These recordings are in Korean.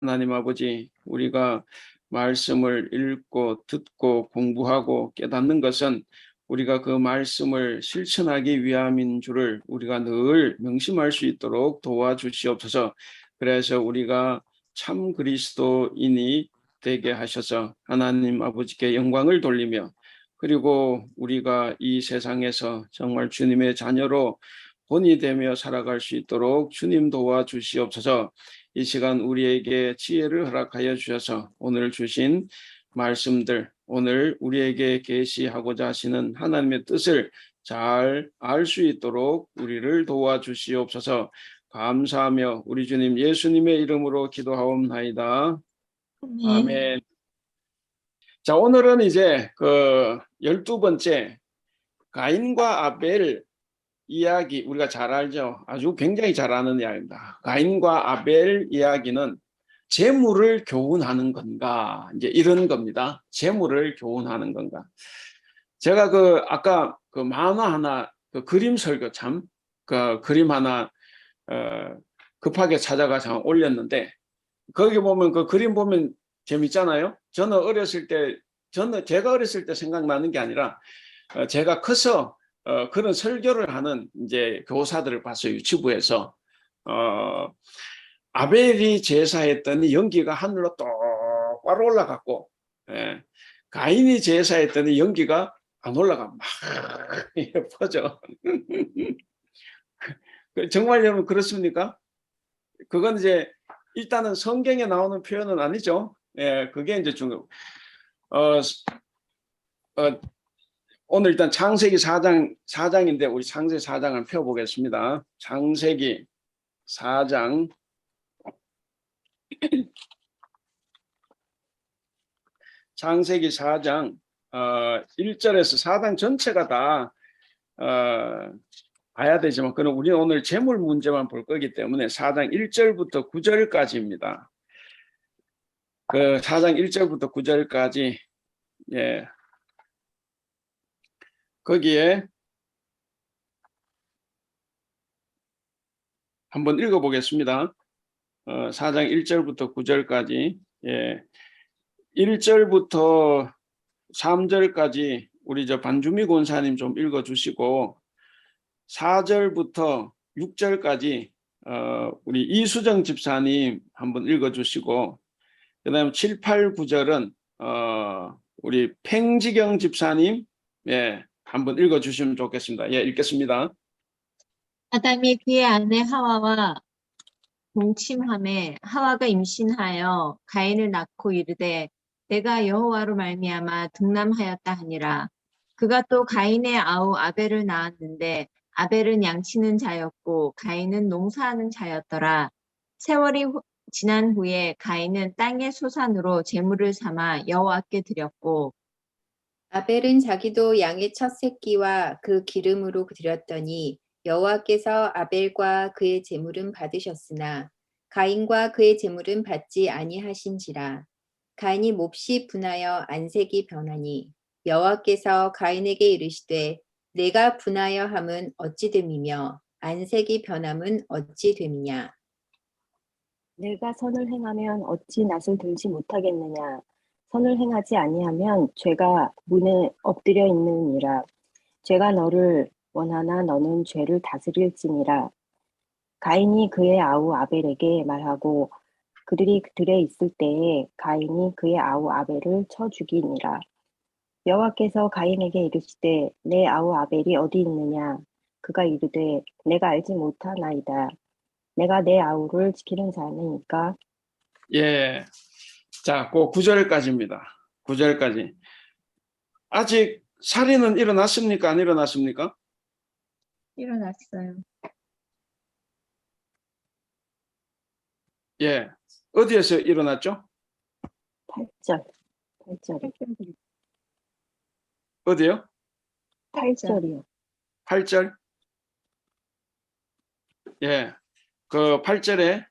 하나님 아버지, 우리가 말씀을 읽고 듣고 공부하고 깨닫는 것은 우리가 그 말씀을 실천하기 위함인 줄을 우리가 늘 명심할 수 있도록 도와주시옵소서. 그래서 우리가 참 그리스도인이 되게 하셔서 하나님 아버지께 영광을 돌리며, 그리고 우리가 이 세상에서 정말 주님의 자녀로 본이 되며 살아갈 수 있도록 주님 도와주시옵소서. 이 시간 우리에게 지혜를 허락하여 주셔서 오늘 주신 말씀들, 오늘 우리에게 계시하고자 하시는 하나님의 뜻을 잘 알 수 있도록 우리를 도와주시옵소서. 감사하며 우리 주님 예수님의 이름으로 기도하옵나이다. 아멘. 자, 오늘은 이제 그 12번째 가인과 아벨 이야기, 우리가 잘 알죠. 아주 굉장히 잘 아는 이야기입니다. 가인과 아벨 이야기는 재물을 교훈하는 건가, 이제 이런 겁니다. 재물을 교훈하는 건가. 제가 아까 만화 하나, 그림 설교 그 그림 하나 급하게 찾아가서 올렸는데, 거기 보면 그 그림 보면 재밌잖아요. 제가 어렸을 때 생각나는 게 아니라 제가 커서 그런 설교를 하는 이제 교사들을 봤어요. 유튜브에서. 아벨이 제사했더니 연기가 하늘로 똑바로 올라갔고, 가인이 제사했더니 연기가 안 올라가 막 퍼져. 정말 여러분 그렇습니까? 그건 이제 일단은 성경에 나오는 표현은 아니죠. 그게 이제 중요. 오늘 일단 창세기 4장인데 우리 창세기 4장을 펴보겠습니다. 창세기 4장 창세기 4장 1절에서 4장 전체가 다 봐야 되지만, 그럼 우리는 오늘 재물 문제만 볼 거기 때문에 4장 1절부터 9절까지입니다. 그 4장 1절부터 9절까지, 예, 거기에 한번 읽어보겠습니다. 4장 1절부터 9절까지, 예, 1절부터 3절까지 우리 반주미 권사님 좀 읽어주시고, 4절부터 6절까지 우리 이수정 집사님 한번 읽어주시고, 그 다음에 7, 8, 9절은 우리 팽지경 집사님, 예, 한번 읽어주시면 좋겠습니다. 예, 읽겠습니다. 아담이 그의 아내 하와와 동침함에 하와가 임신하여 가인을 낳고 이르되 내가 여호와로 말미암아 등남하였다 하니라. 그가 또 가인의 아우 아벨을 낳았는데 아벨은 양치는 자였고 가인은 농사하는 자였더라. 세월이 지난 후에 가인은 땅의 소산으로 제물을 삼아 여호와께 드렸고 아벨은 자기도 양의 첫 새끼와 그 기름으로 드렸더니 여호와께서 아벨과 그의 제물은 받으셨으나 가인과 그의 제물은 받지 아니하신지라. 가인이 몹시 분하여 안색이 변하니 여호와께서 가인에게 이르시되 내가 분하여 함은 어찌 됨이며 안색이 변함은 어찌 됨이냐. 내가 선을 행하면 어찌 낯을 들지 못하겠느냐. 선을 행하지 아니하면 죄가 문에 엎드려 있느니라. 죄가 너를 원하나 너는 죄를 다스릴지니라. 가인이 그의 아우 아벨에게 말하고 그들이 들에 있을 때에 가인이 그의 아우 아벨을 쳐 죽이니라. 여호와께서 가인에게 이르시되 내 아우 아벨이 어디 있느냐. 그가 이르되 내가 알지 못하나이다. 내가 내 아우를 지키는 자니까. 예, 자, 그 9절까지입니다. 9절까지. 아직 살인은 일어났습니까? 안 일어났습니까? 일어났어요. 예, 어디에서 일어났죠? 8절. 어디요? 8절이요. 8절. 예, 그 8절에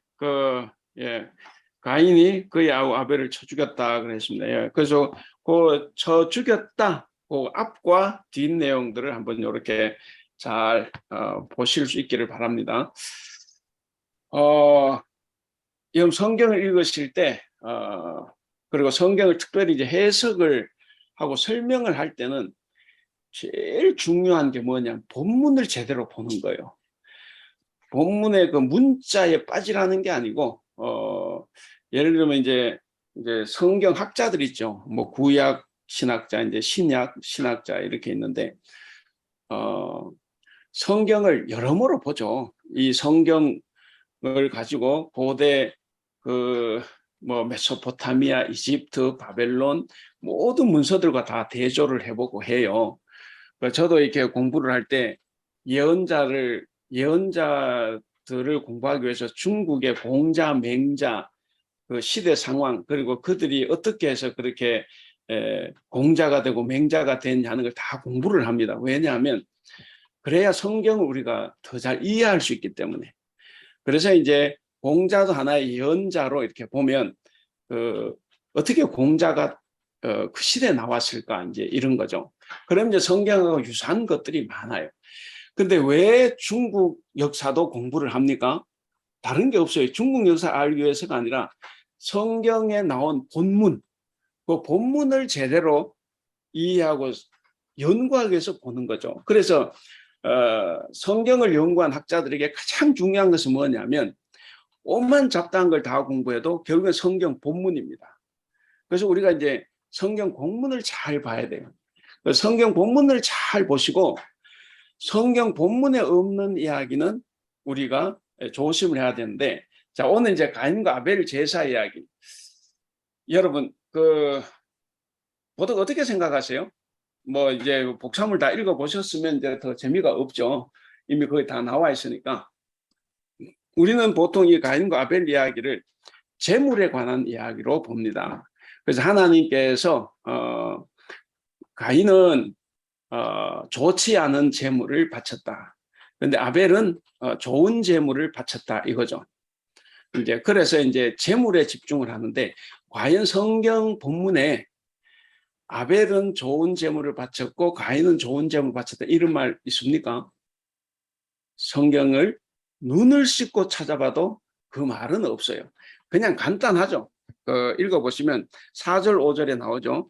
가인이 그의 아우 아벨을 쳐 죽였다 그랬습니다. 예, 그래서 그 쳐 죽였다 그 앞과 뒷 내용들을 한번 이렇게 잘 보실 수 있기를 바랍니다. 여러분 성경을 읽으실 때 그리고 성경을 특별히 이제 해석을 하고 설명을 할 때는 제일 중요한 게 뭐냐, 본문을 제대로 보는 거예요. 본문의 그 문자에 빠지라는 게 아니고 예를 들면 이제 성경 학자들 있죠. 뭐 구약 신학자, 이제 신약 신학자 이렇게 있는데 성경을 여러모로 보죠. 이 성경을 가지고 고대 뭐 메소포타미아, 이집트, 바벨론 모든 문서들과 다 대조를 해보고 해요. 저도 이렇게 공부를 할 때 예언자들을 공부하기 위해서 중국의 공자, 맹자, 그 시대 상황, 그리고 그들이 어떻게 해서 그렇게 공자가 되고 맹자가 됐냐는 걸 다 공부를 합니다. 왜냐하면 그래야 성경을 우리가 더 잘 이해할 수 있기 때문에. 그래서 이제 공자도 하나의 예언자로 이렇게 보면 어떻게 공자가 그 시대에 나왔을까, 이제 이런 거죠. 그럼 이제 성경하고 유사한 것들이 많아요. 근데 왜 중국 역사도 공부를 합니까? 다른 게 없어요. 중국 역사 알기 위해서가 아니라 성경에 나온 본문, 그 본문을 제대로 이해하고 연구하기 위해서 보는 거죠. 그래서 성경을 연구한 학자들에게 가장 중요한 것은 뭐냐면 오만 잡다한 걸 다 공부해도 결국엔 성경 본문입니다. 그래서 우리가 이제 성경 본문을 잘 봐야 돼요. 성경 본문을 잘 보시고 성경 본문에 없는 이야기는 우리가 조심을 해야 되는데, 자, 오늘 이제 가인과 아벨 제사 이야기. 여러분 보통 어떻게 생각하세요? 뭐 이제 복사물 다 읽어보셨으면 이제 더 재미가 없죠. 이미 거기 다 나와 있으니까. 우리는 보통 이 가인과 아벨 이야기를 재물에 관한 이야기로 봅니다. 그래서 하나님께서 가인은 좋지 않은 재물을 바쳤다. 그런데 아벨은 좋은 재물을 바쳤다, 이거죠. 이제 그래서 이제 재물에 집중을 하는데, 과연 성경 본문에 아벨은 좋은 재물을 바쳤고 가인은 좋은 재물을 바쳤다 이런 말 있습니까? 성경을 눈을 씻고 찾아봐도 그 말은 없어요. 그냥 간단하죠. 읽어보시면 4절 5절에 나오죠.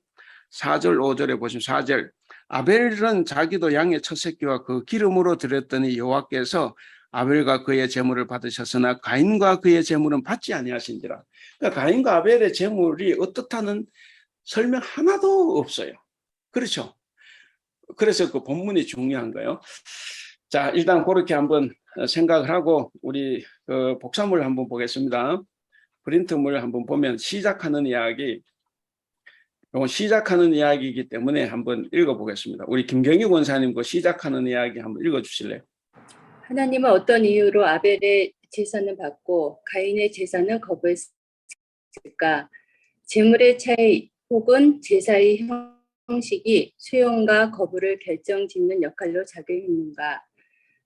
4절 5절에 보시면 4절, 아벨은 자기도 양의 첫 새끼와 그 기름으로 드렸더니 여호와께서 아벨과 그의 제물을 받으셨으나 가인과 그의 제물은 받지 아니하신지라. 그러니까 가인과 아벨의 제물이 어떻다는 설명 하나도 없어요. 그렇죠? 그래서 그 본문이 중요한 거예요. 자, 일단 그렇게 한번 생각을 하고 우리 복사물 한번 보겠습니다. 프린트물 한번 보면 시작하는 이야기, 이건 시작하는 이야기이기 때문에 한번 읽어보겠습니다. 우리 김경희 권사님 그 시작하는 이야기 한번 읽어주실래요? 하나님은 어떤 이유로 아벨의 제사는 받고 가인의 제사는 거부했을까? 제물의 차이 혹은 제사의 형식이 수용과 거부를 결정짓는 역할로 작용했는가?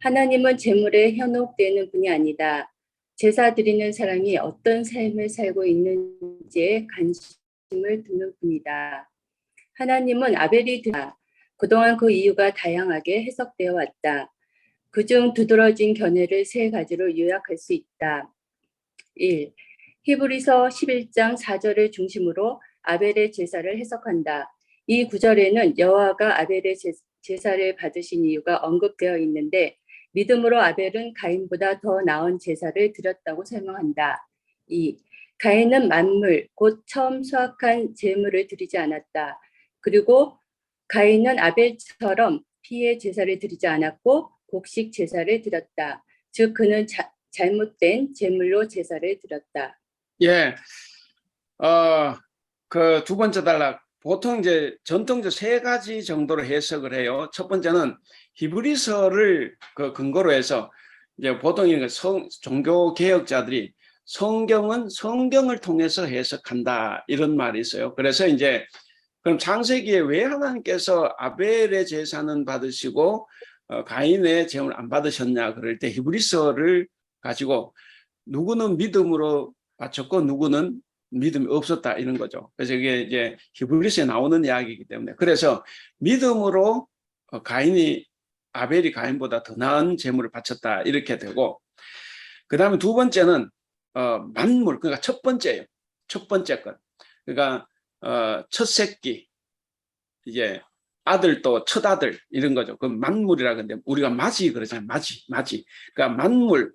하나님은 제물에 현혹되는 분이 아니다. 제사 드리는 사람이 어떤 삶을 살고 있는지에 관심을 두는 분이다. 하나님은 아벨이 그동안 그 이유가 다양하게 해석되어 왔다. 그중 두드러진 견해를 세 가지로 요약할 수 있다. 1. 히브리서 11장 4절을 중심으로 아벨의 제사를 해석한다. 이 구절에는 여호와가 아벨의 제사를 받으신 이유가 언급되어 있는데 믿음으로 아벨은 가인보다 더 나은 제사를 드렸다고 설명한다. 2. 가인은 만물, 곧 처음 수확한 제물을 드리지 않았다. 그리고 가인은 아벨처럼 피의 제사를 드리지 않았고 곡식 제사를 드렸다. 즉 그는 잘못된 제물로 제사를 드렸다. 예, 그 두 번째 단락, 보통 이제 전통적 세 가지 정도로 해석을 해요. 첫 번째는 히브리서를 그 근거로 해서 이제 보통 종교 개혁자들이 성경은 성경을 통해서 해석한다 이런 말이 있어요. 그래서 이제 그럼 창세기에 왜 하나님께서 아벨의 제사는 받으시고 가인의 제물 안 받으셨냐 그럴 때 히브리서를 가지고 누구는 믿음으로 바쳤고 누구는 믿음이 없었다 이런 거죠. 그래서 이게 이제 히브리서에 나오는 이야기이기 때문에, 그래서 믿음으로 아벨이 가인보다 더 나은 제물을 바쳤다 이렇게 되고, 그 다음에 두 번째는 만물, 그러니까 첫 번째예요. 첫 번째 것. 그러니까 첫 새끼, 이제 아들도 첫 아들 이런 거죠. 그 만물이라 근데 우리가 맞이 그러잖아요. 맞이. 그러니까 만물.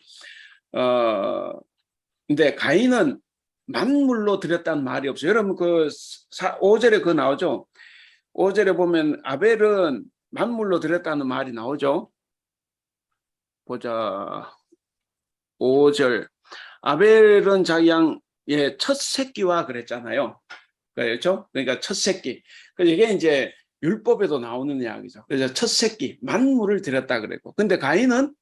근데 가인은 만물로 드렸다는 말이 없어요. 여러분 그 5절에 그거 나오죠. 5절에 보면 아벨은 만물로 드렸다는 말이 나오죠. 보자. 5절. 아벨은 자기 양의 첫 새끼와 그랬잖아요. 그렇죠? 그러니까 첫 새끼. 그래서 이게 이제 율법에도 나오는 이야기죠. 그래서 첫 새끼, 만물을 드렸다 그랬고. 근데 가인은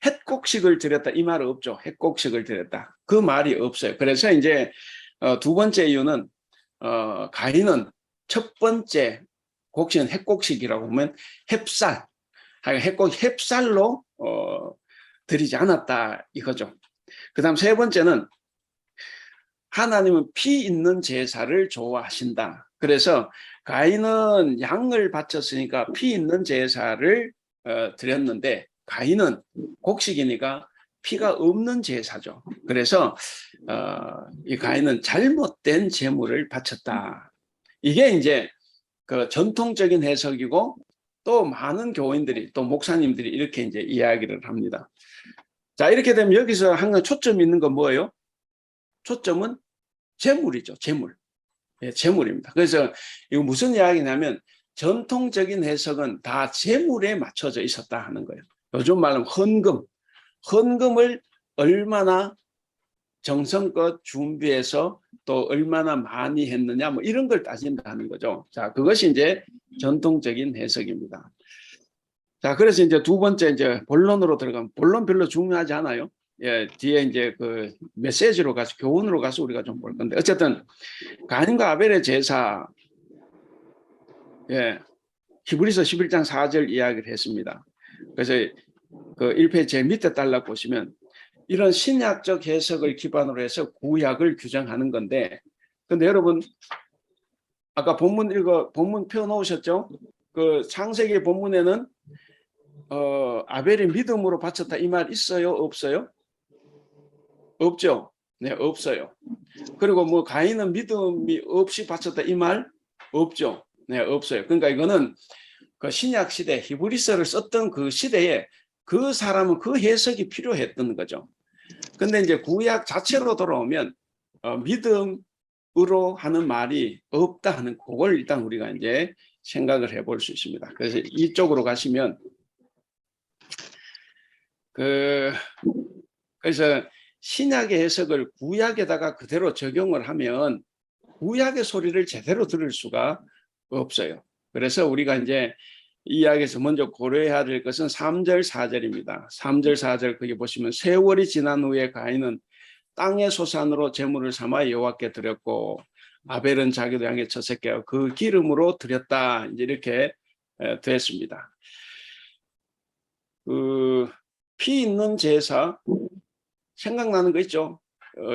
헷곡식을 드렸다 이 말 없죠. 헷곡식을 드렸다. 그 말이 없어요. 그래서 이제 두 번째 이유는 가인은 첫 번째 곡식은 헷곡식이라고 보면 햅쌀, 햅쌀로 드리지 않았다 이거죠. 그다음 세 번째는 하나님은 피 있는 제사를 좋아하신다. 그래서 가인은 양을 바쳤으니까 피 있는 제사를 드렸는데 가인은 곡식이니까 피가 없는 제사죠. 그래서 이 가인은 잘못된 제물을 바쳤다. 이게 이제 그 전통적인 해석이고 또 많은 교인들이 또 목사님들이 이렇게 이제 이야기를 합니다. 자, 이렇게 되면 여기서 항상 초점이 있는 건 뭐예요? 초점은 재물이죠. 재물. 예, 재물입니다. 그래서 이거 무슨 이야기냐면 전통적인 해석은 다 재물에 맞춰져 있었다 하는 거예요. 요즘 말로 헌금. 헌금을 얼마나 정성껏 준비해서 또 얼마나 많이 했느냐 뭐 이런 걸 따진다는 거죠. 자, 그것이 이제 전통적인 해석입니다. 자, 그래서 이제 두 번째 이제 본론으로 들어가면 본론 별로 중요하지 않아요. 예, 뒤에 이제 그 메시지로 가서 교훈으로 가서 우리가 좀 볼 건데 어쨌든 가인과 아벨의 제사, 예, 히브리서 11장 4절 이야기를 했습니다. 그래서 그 1페이지 제일 밑에 달라 보시면 이런 신약적 해석을 기반으로 해서 구약을 규정하는 건데, 근데 여러분 아까 본문 펴 놓으셨죠? 그 창세기 본문에는 아벨이 믿음으로 바쳤다 이 말 있어요? 없어요? 없죠. 네, 없어요. 그리고 뭐 가인은 믿음이 없이 바쳤다 이 말 없죠. 네, 없어요. 그러니까 이거는 그 신약 시대 히브리서를 썼던 그 시대에 그 사람은 그 해석이 필요했던 거죠. 근데 이제 구약 자체로 돌아오면 믿음으로 하는 말이 없다 하는 그걸 일단 우리가 이제 생각을 해볼 수 있습니다. 그래서 이쪽으로 가시면 그래서 신약의 해석을 구약에다가 그대로 적용을 하면 구약의 소리를 제대로 들을 수가 없어요. 그래서 우리가 이제 이 이야기에서 먼저 고려해야 될 것은 3절 4절입니다. 3절 4절 거기 보시면 세월이 지난 후에 가인은 땅의 소산으로 제물을 삼아 여호와께 드렸고 아벨은 자기도 양의 첫 새끼와 그 기름으로 드렸다. 이제 이렇게 됐습니다. 그 피 있는 제사 생각나는 거 있죠?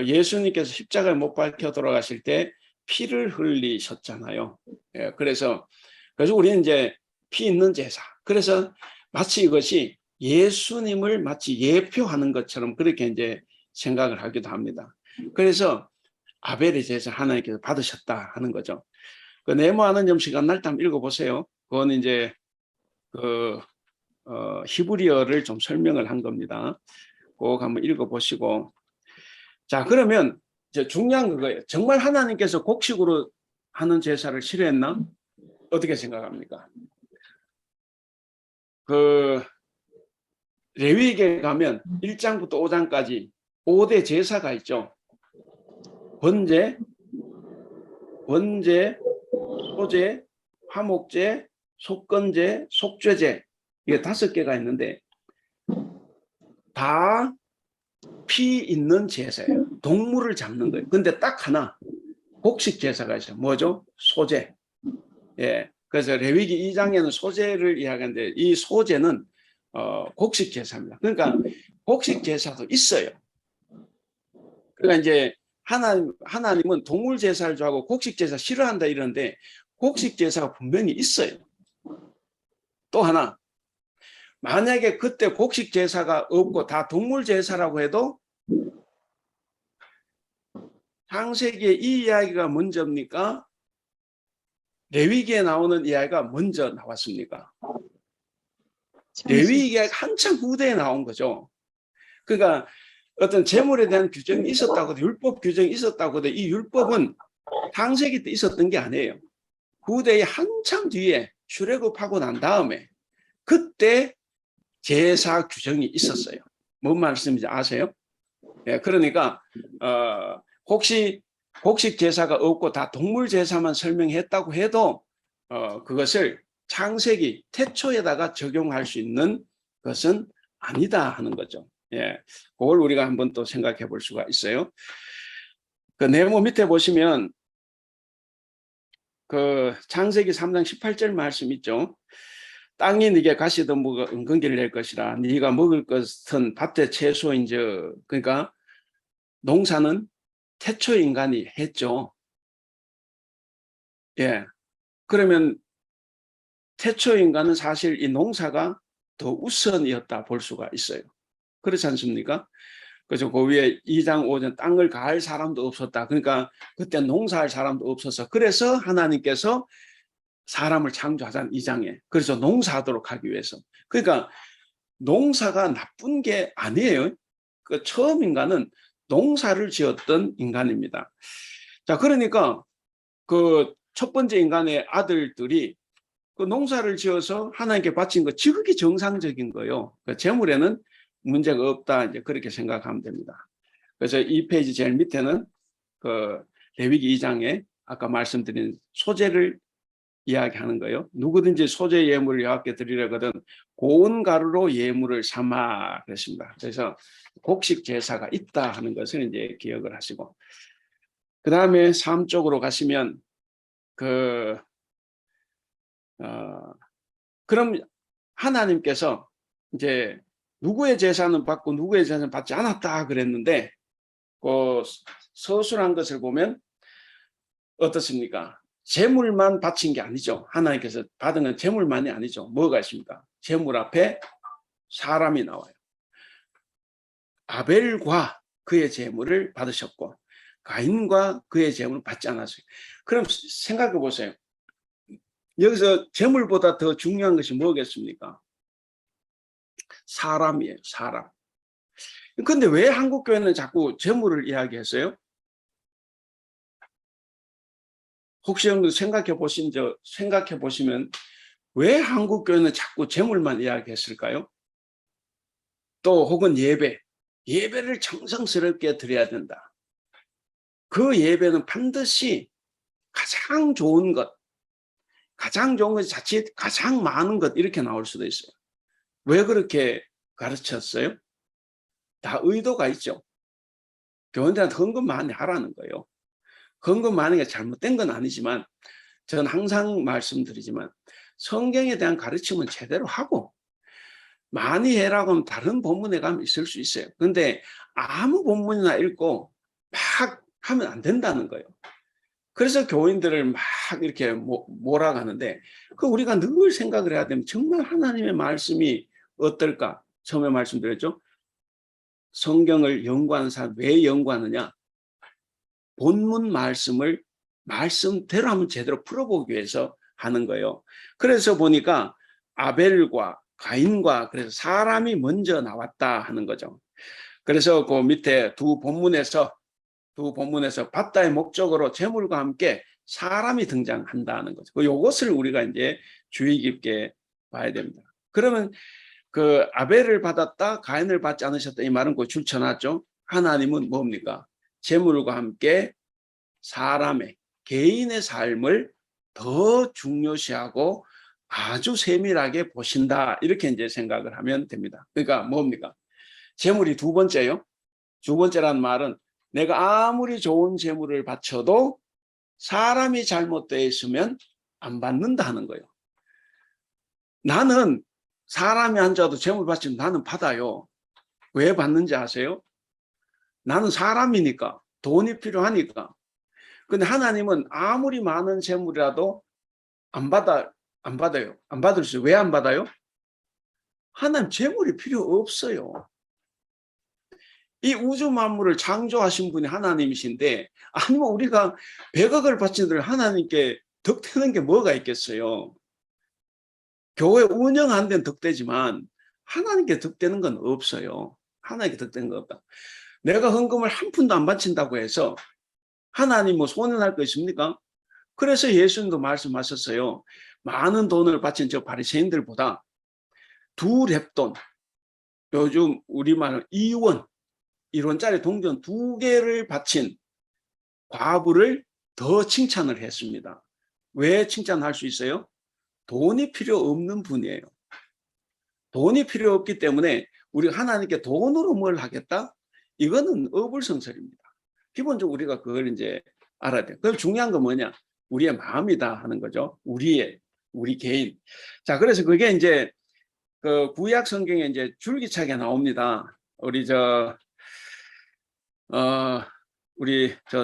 예수님께서 십자가에 못 박혀 돌아가실 때 피를 흘리셨잖아요. 예, 그래서 우리는 이제 피 있는 제사. 그래서 마치 이것이 예수님을 마치 예표하는 것처럼 그렇게 이제 생각을 하기도 합니다. 그래서 아벨의 제사 하나님께서 받으셨다 하는 거죠. 그 네모하는 점 시간 날 때 한번 읽어보세요. 그건 이제 히브리어를 좀 설명을 한 겁니다. 꼭 한번 읽어보시고. 자, 그러면 이제 중요한 그거예요. 정말 하나님께서 곡식으로 하는 제사를 싫어했나? 어떻게 생각합니까? 그 레위기에 가면 1장부터 5장까지 5대 제사가 있죠. 번제, 소제, 화목제, 속건제, 속죄제 이게 5개가 있는데 다 피 있는 제사예요. 동물을 잡는 거예요. 근데 딱 하나 곡식 제사가 있어요. 뭐죠? 소제. 예. 그래서 레위기 2장에는 소제를 이야기하는데 이 소제는 곡식 제사입니다. 그러니까 곡식 제사도 있어요. 그러니까 이제 하나님은 동물 제사를 좋아하고 곡식 제사 싫어한다 이러는데 곡식 제사가 분명히 있어요. 또 하나 만약에 그때 곡식 제사가 없고 다 동물 제사라고 해도 창세기에 이 이야기가 먼저입니까? 레위기에 나오는 이야기가 먼저 나왔습니까? 레위기 이야기가 한참 후대에 나온 거죠. 그러니까 어떤 재물에 대한 규정이 있었다고 해도, 율법 규정이 있었다고 해도 이 율법은 창세기 때 있었던 게 아니에요. 후대에 한참 뒤에 출애굽하고 난 다음에 그때 제사 규정이 있었어요. 뭔 말씀인지 아세요? 예, 그러니까 혹시 곡식 제사가 없고 다 동물 제사만 설명했다고 해도 그것을 창세기 태초에다가 적용할 수 있는 것은 아니다 하는 거죠. 예, 그걸 우리가 한번 또 생각해 볼 수가 있어요. 그 네모 밑에 보시면 그 창세기 3장 18절 말씀 있죠. 땅이 네게 가시덤불과 은근기를 낼 것이라. 네가 먹을 것은 밭의 채소인즉. 그러니까 농사는 태초 인간이 했죠. 예. 그러면 태초 인간은 사실 이 농사가 더 우선이었다 볼 수가 있어요. 그렇지 않습니까? 그래서 그 위에 2장 5절 땅을 가할 사람도 없었다. 그러니까 그때 농사할 사람도 없어서 그래서 하나님께서 사람을 창조하자는 2장에. 그래서 농사하도록 하기 위해서. 그러니까 농사가 나쁜 게 아니에요. 그 처음 인간은 농사를 지었던 인간입니다. 자, 그러니까 그 첫 번째 인간의 아들들이 그 농사를 지어서 하나님께 바친 거 지극히 정상적인 거예요. 그 재물에는 문제가 없다. 이제 그렇게 생각하면 됩니다. 그래서 이 페이지 제일 밑에는 그 레위기 2장에 아까 말씀드린 소재를 이야기하는 거예요. 누구든지 소재 예물을 여호와께 드리려거든 고운 가루로 예물을 삼아 그랬습니다. 그래서 곡식 제사가 있다 하는 것을 이제 기억을 하시고, 그 다음에 3쪽으로 가시면 그럼 하나님께서 이제 누구의 제사는 받고 누구의 제사는 받지 않았다 그랬는데 그 서술한 것을 보면 어떻습니까? 재물만 바친 게 아니죠. 하나님께서 받은 건 재물만이 아니죠. 뭐가 있습니까? 재물 앞에 사람이 나와요. 아벨과 그의 재물을 받으셨고 가인과 그의 재물을 받지 않았어요. 그럼 생각해 보세요. 여기서 재물보다 더 중요한 것이 뭐겠습니까? 사람이에요. 사람. 근데 왜 한국 교회는 자꾸 재물을 이야기했어요? 혹시 생각해 보시면 왜 한국 교회는 자꾸 재물만 이야기했을까요? 또 혹은 예배를 정성스럽게 드려야 된다. 그 예배는 반드시 가장 좋은 것, 자칫 가장 많은 것 이렇게 나올 수도 있어요. 왜 그렇게 가르쳤어요? 다 의도가 있죠. 교인들한테 헌금 많이 하라는 거예요. 헌금 많은 게 잘못된 건 아니지만 저는 항상 말씀드리지만 성경에 대한 가르침은 제대로 하고 많이 해라고 하면 다른 본문에 가면 있을 수 있어요. 그런데 아무 본문이나 읽고 막 하면 안 된다는 거예요. 그래서 교인들을 막 이렇게 몰아가는데 우리가 늘 생각을 해야 되면 정말 하나님의 말씀이 어떨까? 처음에 말씀드렸죠. 성경을 연구하는 사람 왜 연구하느냐? 본문 말씀을 말씀대로 한번 제대로 풀어보기 위해서 하는 거예요. 그래서 보니까 아벨과 가인과 그래서 사람이 먼저 나왔다 하는 거죠. 그래서 그 밑에 두 본문에서 바다의 목적으로 재물과 함께 사람이 등장한다는 거죠. 이것을 우리가 이제 주의 깊게 봐야 됩니다. 그러면 그 아벨을 받았다, 가인을 받지 않으셨다 이 말은 그 줄쳐놨죠. 하나님은 뭡니까? 재물과 함께 사람의 개인의 삶을 더 중요시하고 아주 세밀하게 보신다 이렇게 이제 생각을 하면 됩니다. 그러니까 뭡니까? 재물이 두 번째요. 두 번째란 말은 내가 아무리 좋은 재물을 바쳐도 사람이 잘못되어 있으면 안 받는다 하는 거예요. 나는 사람이 앉아도 재물 바치면 나는 받아요. 왜 받는지 아세요? 나는 사람이니까, 돈이 필요하니까. 근데 하나님은 아무리 많은 재물이라도 안 받아요. 안 받을 수 있어요. 왜 안 받아요? 하나님 재물이 필요 없어요. 이 우주 만물을 창조하신 분이 하나님이신데, 아니면 우리가 100억을 바친들 하나님께 덕되는 게 뭐가 있겠어요? 교회 운영 안 된 덕되지만 하나님께 덕되는 건 없어요. 하나님께 덕되는 건 없다. 내가 헌금을 한 푼도 안 바친다고 해서 하나님 뭐 손해날 거 있습니까? 그래서 예수님도 말씀하셨어요. 많은 돈을 바친 저 바리새인들보다 2렙돈, 요즘 우리말로 1원짜리 동전 2개를 바친 과부를 더 칭찬을 했습니다. 왜 칭찬할 수 있어요? 돈이 필요 없는 분이에요. 돈이 필요 없기 때문에 우리가 하나님께 돈으로 뭘 하겠다? 이거는 어불성설입니다. 기본적으로 우리가 그걸 이제 알아야 돼요. 그럼 중요한 건 뭐냐? 우리의 마음이다 하는 거죠. 우리 개인. 자, 그래서 그게 이제 그 구약 성경에 이제 줄기차게 나옵니다. 우리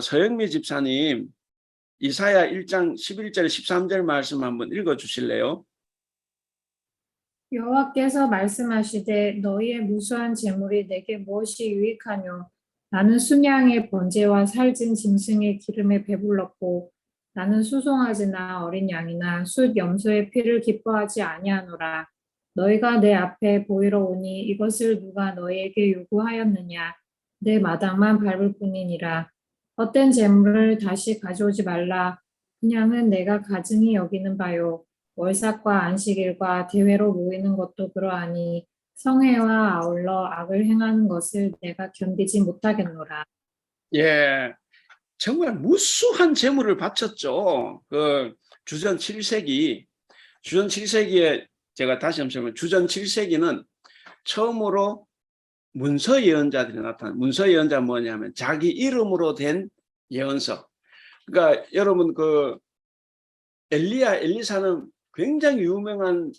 서영미 집사님 이사야 1장 11절 13절 말씀 한번 읽어 주실래요? 여호와께서 말씀하시되 너희의 무수한 재물이 내게 무엇이 유익하뇨? 나는 순양의 번제와 살찐 짐승의 기름에 배불렀고 나는 수송아지나 어린 양이나 숫 염소의 피를 기뻐하지 아니하노라. 너희가 내 앞에 보이러 오니 이것을 누가 너희에게 요구하였느냐? 내 마당만 밟을 뿐이니라. 헛된 재물을 다시 가져오지 말라. 그냥은 내가 가증히 여기는 바요. 월삭과 안식일과 대회로 모이는 것도 그러하니 성회와 아울러 악을 행하는 것을 내가 견디지 못하겠노라. 예, 정말 무수한 재물을 바쳤죠. 그 주전 7세기에 제가 다시 한번 설명드리면 주전 7세기는 처음으로 문서 예언자들이 나타난, 문서 예언자 뭐냐면 자기 이름으로 된 예언서. 그러니까 여러분 그 엘리사는 굉장히 유명한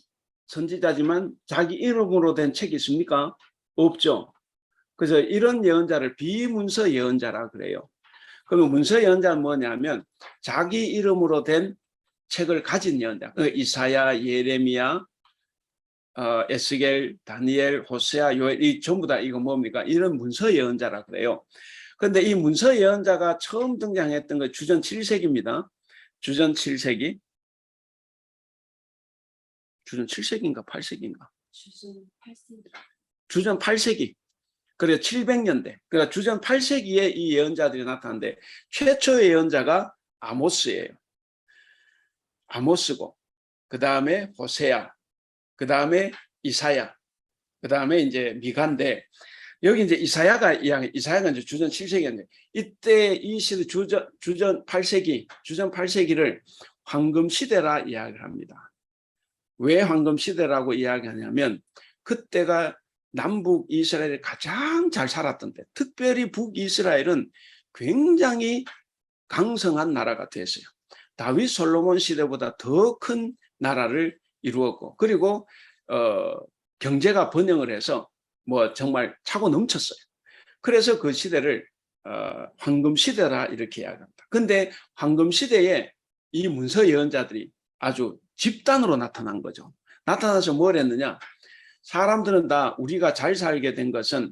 선지자지만 자기 이름으로 된 책이 있습니까? 없죠. 그래서 이런 예언자를 비문서 예언자라 그래요. 그러면 문서 예언자는 뭐냐면 자기 이름으로 된 책을 가진 예언자. 이사야, 예레미야, 에스겔, 다니엘, 호세아, 요엘, 이 전부 다 이거 뭡니까? 이런 문서 예언자라 그래요. 그런데 이 문서 예언자가 처음 등장했던 건 주전 7세기입니다. 주전 7세기. 주전 7세기인가 8세기인가? 주전 8세기. 그래 700년대. 그러니까 주전 8세기에 이 예언자들이 나타났는데 최초의 예언자가 아모스예요. 아모스고 그다음에 호세아, 그다음에 이사야, 그다음에 이제 미가인데 여기 이제 이사야가 이제 주전 7세기인데 이때 이 시대 주전 8세기를 황금 시대라 이야기를 합니다. 왜 황금 시대라고 이야기하냐면 그때가 남북 이스라엘이 가장 잘 살았던 때, 특별히 북이스라엘은 굉장히 강성한 나라가 됐어요. 다윗 솔로몬 시대보다 더 큰 나라를 이루었고, 그리고 경제가 번영을 해서 뭐 정말 차고 넘쳤어요. 그래서 그 시대를 황금 시대라 이렇게 이야기합니다. 근데 황금 시대에 이 문서 예언자들이 아주 집단으로 나타난 거죠. 나타나서 뭘 했느냐? 사람들은 다 우리가 잘 살게 된 것은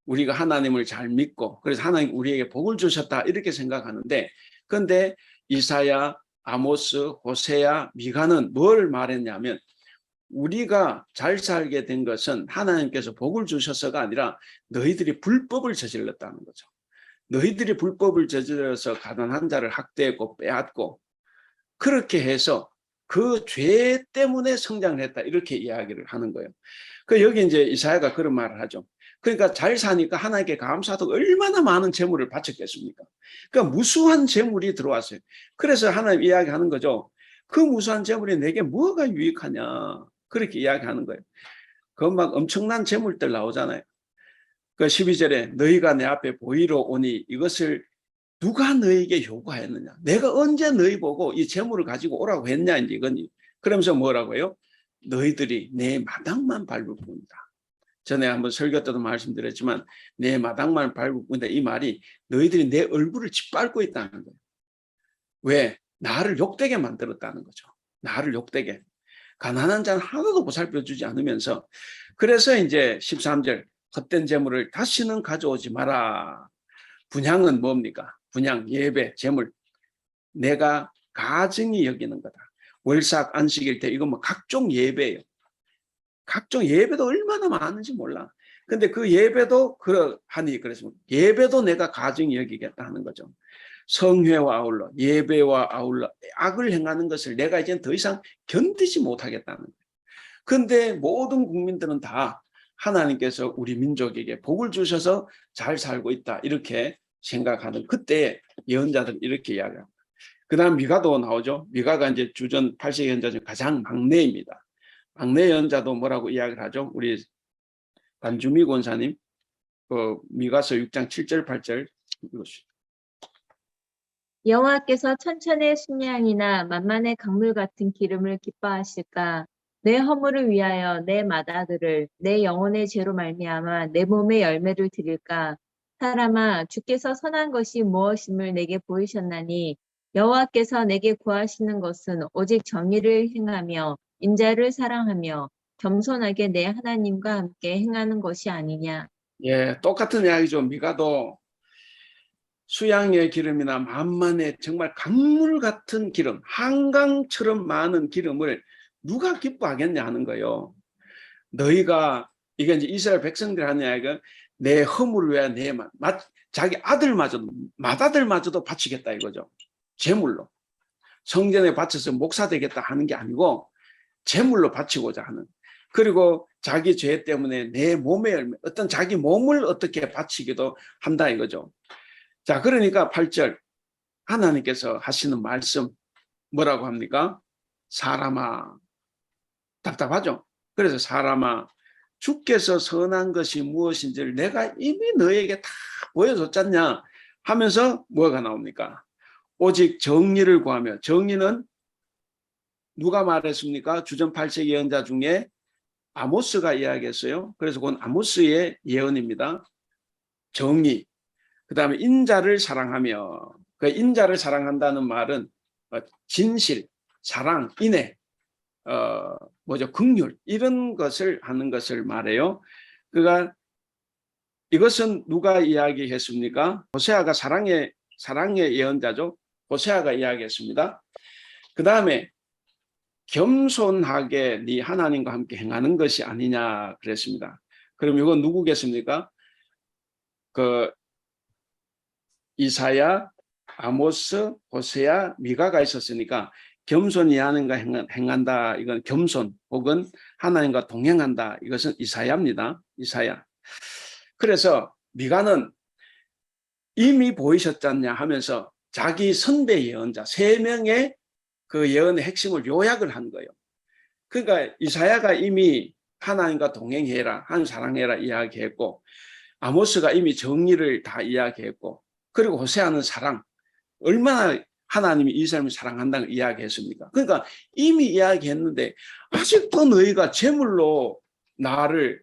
우리가 하나님을 잘 믿고 그래서 하나님 우리에게 복을 주셨다 이렇게 생각하는데, 그런데 이사야, 아모스, 호세아, 미가는 뭘 말했냐면 우리가 잘 살게 된 것은 하나님께서 복을 주셔서가 아니라 너희들이 불법을 저질렀다는 거죠. 너희들이 불법을 저질러서 가난한 자를 학대했고 빼앗고 그렇게 해서 그 죄 때문에 성장을 했다 이렇게 이야기를 하는 거예요. 그 여기 이제 이사야가 그런 말을 하죠. 그러니까 잘 사니까 하나님께 감사하고 얼마나 많은 재물을 바쳤겠습니까? 그러니까 무수한 재물이 들어왔어요. 그래서 하나님 이야기하는 거죠. 그 무수한 재물이 내게 뭐가 유익하냐 그렇게 이야기하는 거예요. 그 막 엄청난 재물들 나오잖아요. 그 12절에 너희가 내 앞에 보이러 오니 이것을 누가 너에게 요구하였느냐? 내가 언제 너희 보고 이 재물을 가지고 오라고 했냐? 이제 이건 그러면서 뭐라고요? 너희들이 내 마당만 밟을 뿐이다. 전에 한번 설교 때도 말씀드렸지만 내 마당만 밟을 뿐이다. 이 말이 너희들이 내 얼굴을 짓밟고 있다는 거예요. 왜? 나를 욕되게 만들었다는 거죠. 나를 욕되게. 가난한 자는 하나도 보살펴주지 않으면서 그래서 이제 13절 헛된 재물을 다시는 가져오지 마라. 분향은 뭡니까? 분향, 예배, 재물. 내가 가증히 여기는 거다. 월삭, 안식일 때 이거 뭐 각종 예배예요. 각종 예배도 얼마나 많은지 몰라. 근데 그 예배도 그러하니 그랬습니다. 예배도 내가 가증히 여기겠다 하는 거죠. 성회와 아울러 예배와 아울러 악을 행하는 것을 내가 이제 더 이상 견디지 못하겠다는 거예요. 근데 모든 국민들은 다 하나님께서 우리 민족에게 복을 주셔서 잘 살고 있다 이렇게 생각하는 그때 예언자들은 이렇게 이야기합니다. 그 다음 미가도 나오죠. 미가가 이제 주전 8세 예언자 중 가장 막내입니다. 막내 예언자도 뭐라고 이야기를 하죠. 우리 단주미 권사님 미가서 6장 7절 8절 읽으시죠. 여호와께서 천천의 순양이나 만만의 강물 같은 기름을 기뻐하실까? 내 허물을 위하여 내 맏아들을 내 영혼의 죄로 말미암아 내 몸의 열매를 드릴까? 사람아, 주께서 선한 것이 무엇임을 내게 보이셨나니 여호와께서 내게 구하시는 것은 오직 정의를 행하며 인자를 사랑하며 겸손하게 내 하나님과 함께 행하는 것이 아니냐. 예, 똑같은 이야기죠. 미가도 수양의 기름이나 만만의 정말 강물 같은 기름, 한강처럼 많은 기름을 누가 기뻐하겠냐 하는 거예요. 너희가 이게 이제 이스라엘 백성들 하는 이야기가 내 허물을 위하여 자기 아들마저도 맏아들마저도 바치겠다 이거죠. 제물로 성전에 바쳐서 목사 되겠다 하는 게 아니고 제물로 바치고자 하는. 그리고 자기 죄 때문에 내 몸의 열매, 어떤 자기 몸을 어떻게 바치기도 한다 이거죠. 자, 그러니까 8절 하나님께서 하시는 말씀 뭐라고 합니까? 사람아, 답답하죠? 그래서 사람아, 주께서 선한 것이 무엇인지를 내가 이미 너에게 다 보여줬잖냐 하면서 뭐가 나옵니까? 오직 정의를 구하며, 정의는 누가 말했습니까? 주전 8세 예언자 중에 아모스가 이야기했어요. 그래서 그건 아모스의 예언입니다. 정의. 그 다음에 인자를 사랑하며, 그 인자를 사랑한다는 말은 진실, 사랑, 인애, 긍휼 이런 것을 하는 것을 말해요. 그가 이것은 누가 이야기했습니까? 호세아가 사랑의 예언자죠. 호세아가 이야기했습니다. 그 다음에 겸손하게 네 하나님과 함께 행하는 것이 아니냐 그랬습니다. 그럼 이건 누구겠습니까? 그 이사야, 아모스, 호세아, 미가가 있었으니까 겸손히 하는가 행한다. 이건 겸손 혹은 하나님과 동행한다. 이것은 이사야입니다. 이사야. 그래서 미가는 이미 보이셨잖냐 하면서 자기 선배 예언자 3명의 그 예언의 핵심을 요약을 한 거예요. 그러니까 이사야가 이미 하나님과 동행해라, 하나님 사랑해라 이야기했고, 아모스가 이미 정의를 다 이야기했고, 그리고 호세아는 사랑, 얼마나 하나님이 이 사람을 사랑한다는 걸 이야기했습니까? 그러니까 이미 이야기했는데 아직도 너희가 제물로 나를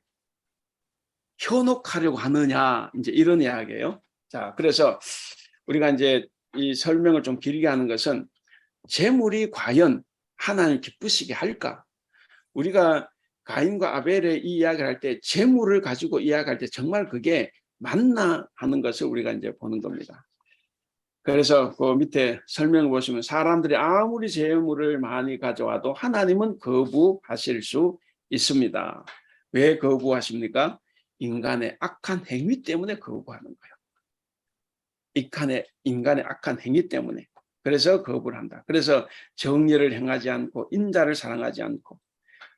현혹하려고 하느냐, 이제 이런 이야기예요. 자, 그래서 우리가 이제 이 설명을 좀 길게 하는 것은 제물이 과연 하나님 기쁘시게 할까? 우리가 가인과 아벨의 이 이야기를 할 때 제물을 가지고 이야기할 때 정말 그게 맞나 하는 것을 우리가 이제 보는 겁니다. 그래서 그 밑에 설명을 보시면 사람들이 아무리 제물을 많이 가져와도 하나님은 거부하실 수 있습니다. 왜 거부하십니까? 인간의 악한 행위 때문에 거부하는 거예요. 인간의 악한 행위 때문에. 그래서 거부를 한다. 그래서 정의를 행하지 않고 인자를 사랑하지 않고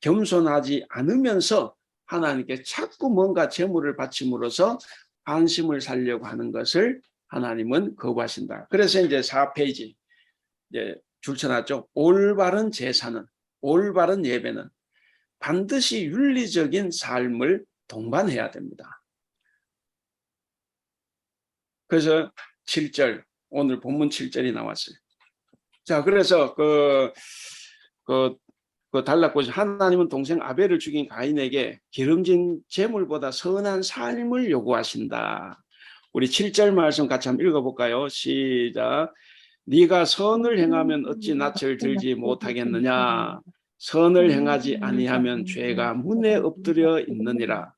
겸손하지 않으면서 하나님께 자꾸 뭔가 제물을 바침으로써 관심을 살려고 하는 것을 하나님은 거부하신다. 그래서 이제 4페이지 이제 줄쳐놨죠. 올바른 제사는, 올바른 예배는 반드시 윤리적인 삶을 동반해야 됩니다. 그래서 7절, 오늘 본문 7절이 나왔어요. 자, 그래서 달락고시 하나님은 동생 아벨을 죽인 가인에게 기름진 제물보다 선한 삶을 요구하신다. 우리 7절 말씀 같이 한번 읽어볼까요? 시작. 네가 선을 행하면 어찌 낯을 들지 못하겠느냐. 선을 행하지 아니하면 죄가 문에 엎드려 있느니라.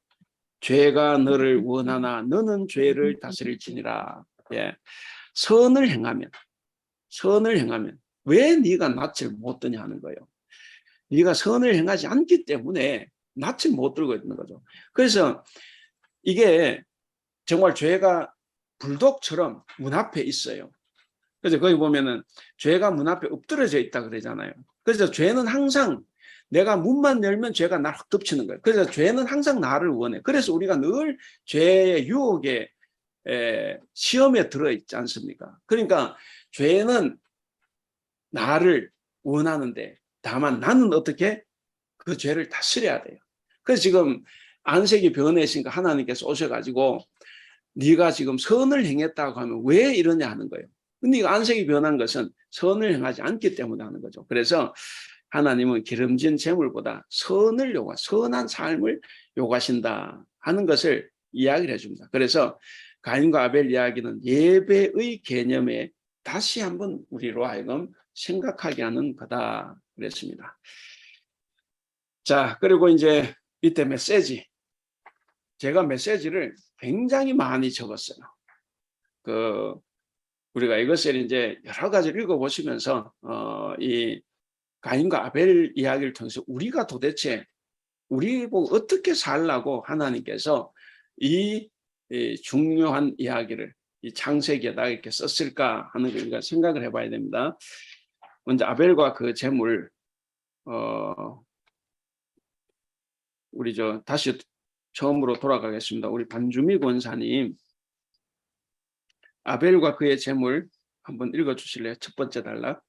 죄가 너를 원하나 너는 죄를 다스릴지니라. 예. 선을 행하면 왜 네가 낯을 못 드냐 하는 거예요. 네가 선을 행하지 않기 때문에 낯을 못 들고 있는 거죠. 그래서 이게 정말 죄가 불독처럼 문 앞에 있어요. 그래서 거기 보면은 죄가 문 앞에 엎드려져 있다 그러잖아요. 그래서 죄는 항상 내가 문만 열면 죄가 나를 확 덮치는 거예요. 그래서 죄는 항상 나를 원해. 그래서 우리가 늘 죄의 유혹에 시험에 들어있지 않습니까? 그러니까 죄는 나를 원하는데 다만 나는 어떻게 그 죄를 다스려야 돼요. 그래서 지금 안색이 변했으니까 하나님께서 오셔가지고 네가 지금 선을 행했다고 하면 왜 이러냐 하는 거예요. 근데 안색이 변한 것은 선을 행하지 않기 때문에 하는 거죠. 그래서 하나님은 기름진 재물보다 선한 삶을 요구하신다 하는 것을 이야기를 해줍니다. 그래서 가인과 아벨 이야기는 예배의 개념에 다시 한번 우리로 하여금 생각하게 하는 거다 그랬습니다. 자, 그리고 이제 이때 메시지. 제가 메시지를 굉장히 많이 적었어요. 우리가 이것을 이제 여러 가지를 읽어보시면서 이 가인과 아벨 이야기를 통해서 우리가 도대체 우리 보고 어떻게 살라고 하나님께서 이 중요한 이야기를 이 창세기에다 이렇게 썼을까 하는 걸 우리가 생각을 해봐야 됩니다. 먼저 아벨과 그 제물 우리 다시 처음으로 돌아가겠습니다. 우리 반주미 권사님 아벨과 그의 제물 한번 읽어주실래요? 첫 번째 단락.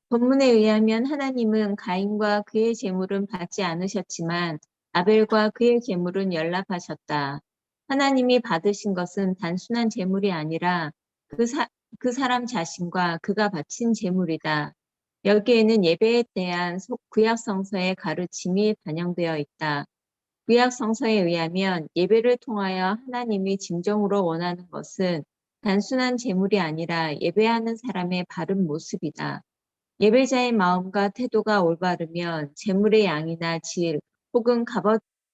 본문에 의하면 하나님은 가인과 그의 제물은 받지 않으셨지만 아벨과 그의 제물은 연락하셨다. 하나님이 받으신 것은 단순한 제물이 아니라 그 사람 자신과 그가 바친 제물이다. 여기에는 예배에 대한 구약 성서의 가르침이 반영되어 있다. 구약 성서에 의하면 예배를 통하여 하나님이 진정으로 원하는 것은 단순한 제물이 아니라 예배하는 사람의 바른 모습이다. 예배자의 마음과 태도가 올바르면 제물의 양이나 질 혹은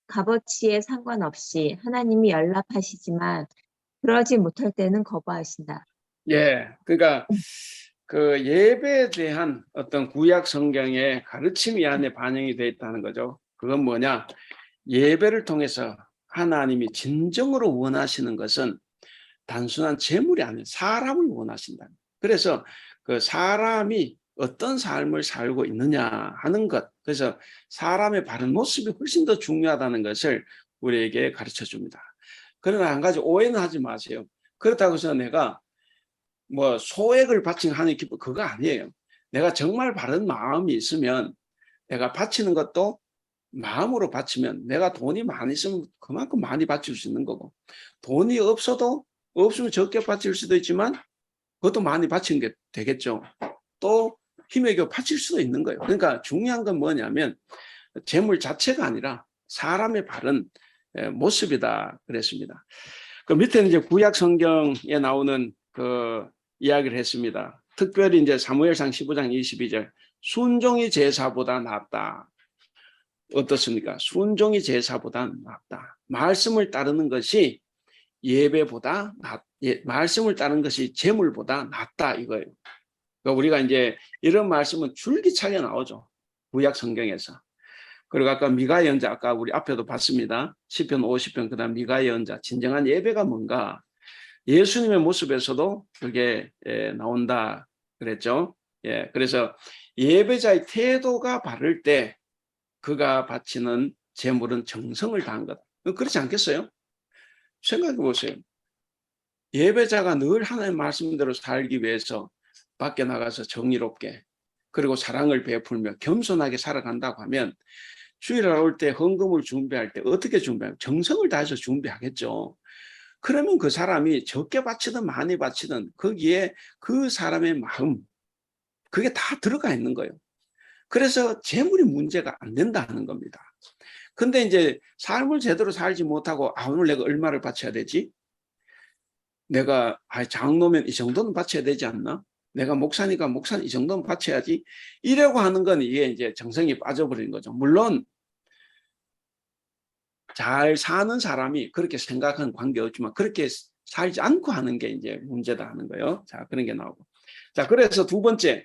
값어치에 상관없이 하나님이 연락하시지만 그러지 못할 때는 거부하신다. 예, 그러니까 그 예배에 대한 어떤 구약 성경의 가르침이 안에 반영이 되어 있다는 거죠. 그건 뭐냐? 예배를 통해서 하나님이 진정으로 원하시는 것은 단순한 재물이 아니라 사람을 원하신다. 그래서 그 사람이 어떤 삶을 살고 있느냐 하는 것, 그래서 사람의 바른 모습이 훨씬 더 중요하다는 것을 우리에게 가르쳐 줍니다. 그러나 한 가지 오해는 하지 마세요. 그렇다고 해서 내가 뭐 소액을 바치는 기쁨, 그거 아니에요. 내가 정말 바른 마음이 있으면 내가 바치는 것도 마음으로 바치면 내가 돈이 많이 있으면 그만큼 많이 바칠 수 있는 거고, 돈이 없으면 적게 바칠 수도 있지만 그것도 많이 바치는 게 되겠죠. 또 힘에 겨 바칠 수도 있는 거예요. 그러니까 중요한 건 뭐냐면 재물 자체가 아니라 사람의 바른 모습이다 그랬습니다. 그 밑에는 이제 구약 성경에 나오는 그 이야기를 했습니다. 특별히 이제 사무엘상 15장 22절 순종이 제사보다 낫다. 어떻습니까? 순종이 제사보다 낫다. 말씀을 따르는 것이 예배보다 말씀을 따르는 것이 제물보다 낫다 이거예요. 그러니까 우리가 이제 이런 말씀은 줄기차게 나오죠. 구약 성경에서. 그리고 아까 미가 예언자, 아까 우리 앞에도 봤습니다. 시편 50편, 그 다음 미가 예언자, 진정한 예배가 뭔가. 예수님의 모습에서도 그게 나온다 그랬죠. 예, 그래서 예배자의 태도가 바를 때 그가 바치는 제물은 정성을 다한 것. 그렇지 않겠어요? 생각해 보세요. 예배자가 늘 하나님의 말씀대로 살기 위해서 밖에 나가서 정의롭게 그리고 사랑을 베풀며 겸손하게 살아간다고 하면 주일날 올 때 헌금을 준비할 때 어떻게 준비하면 정성을 다해서 준비하겠죠. 그러면 그 사람이 적게 바치든 많이 바치든 거기에 그 사람의 마음 그게 다 들어가 있는 거예요. 그래서 재물이 문제가 안 된다는 겁니다. 근데 이제 삶을 제대로 살지 못하고 오늘 내가 얼마를 바쳐야 되지? 내가 장로면 이 정도는 바쳐야 되지 않나? 내가 목사니까 목사는 이 정도는 바쳐야지. 이라고 하는 건 이게 이제 정성이 빠져버리는 거죠. 물론 잘 사는 사람이 그렇게 생각하는 관계없지만 그렇게 살지 않고 하는 게 이제 문제다 하는 거예요. 자, 그런 게 나오고. 자, 그래서 두 번째,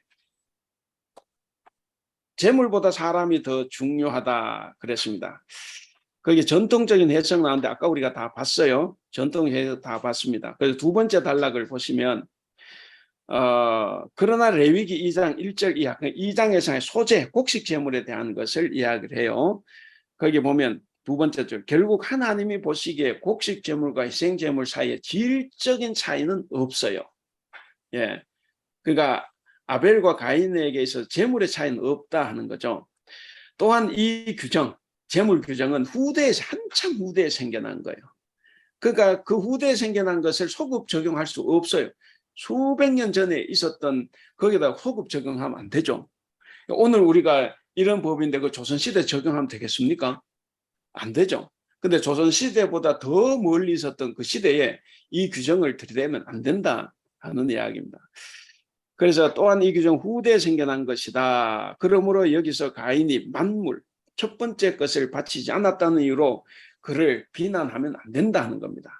재물보다 사람이 더 중요하다 그랬습니다. 거기 전통적인 해석 나왔는데 아까 우리가 다 봤어요. 전통 해석 다 봤습니다. 그래서 두 번째 단락을 보시면 그러나 레위기 2장 1절 이하, 2장에서의 소재, 곡식 재물에 대한 것을 이야기를 해요. 거기 보면 두 번째 줄, 결국 하나님이 보시기에 곡식 재물과 희생 재물 사이에 질적인 차이는 없어요. 예, 그러니까 아벨과 가인에게 있어서 재물의 차이는 없다 하는 거죠. 또한 이 규정, 재물 규정은 후대에서 한참 후대에 생겨난 거예요. 그러니까 그 후대에 생겨난 것을 소급 적용할 수 없어요. 수백 년 전에 있었던 거기다 소급 적용하면 안 되죠. 오늘 우리가 이런 법인데 그 조선시대 적용하면 되겠습니까? 안 되죠. 근데 조선시대보다 더 멀리 있었던 그 시대에 이 규정을 들이대면 안 된다 하는 이야기입니다. 그래서 또한 이 규정 후대에 생겨난 것이다. 그러므로 여기서 가인이 만물, 첫 번째 것을 바치지 않았다는 이유로 그를 비난하면 안 된다는 겁니다.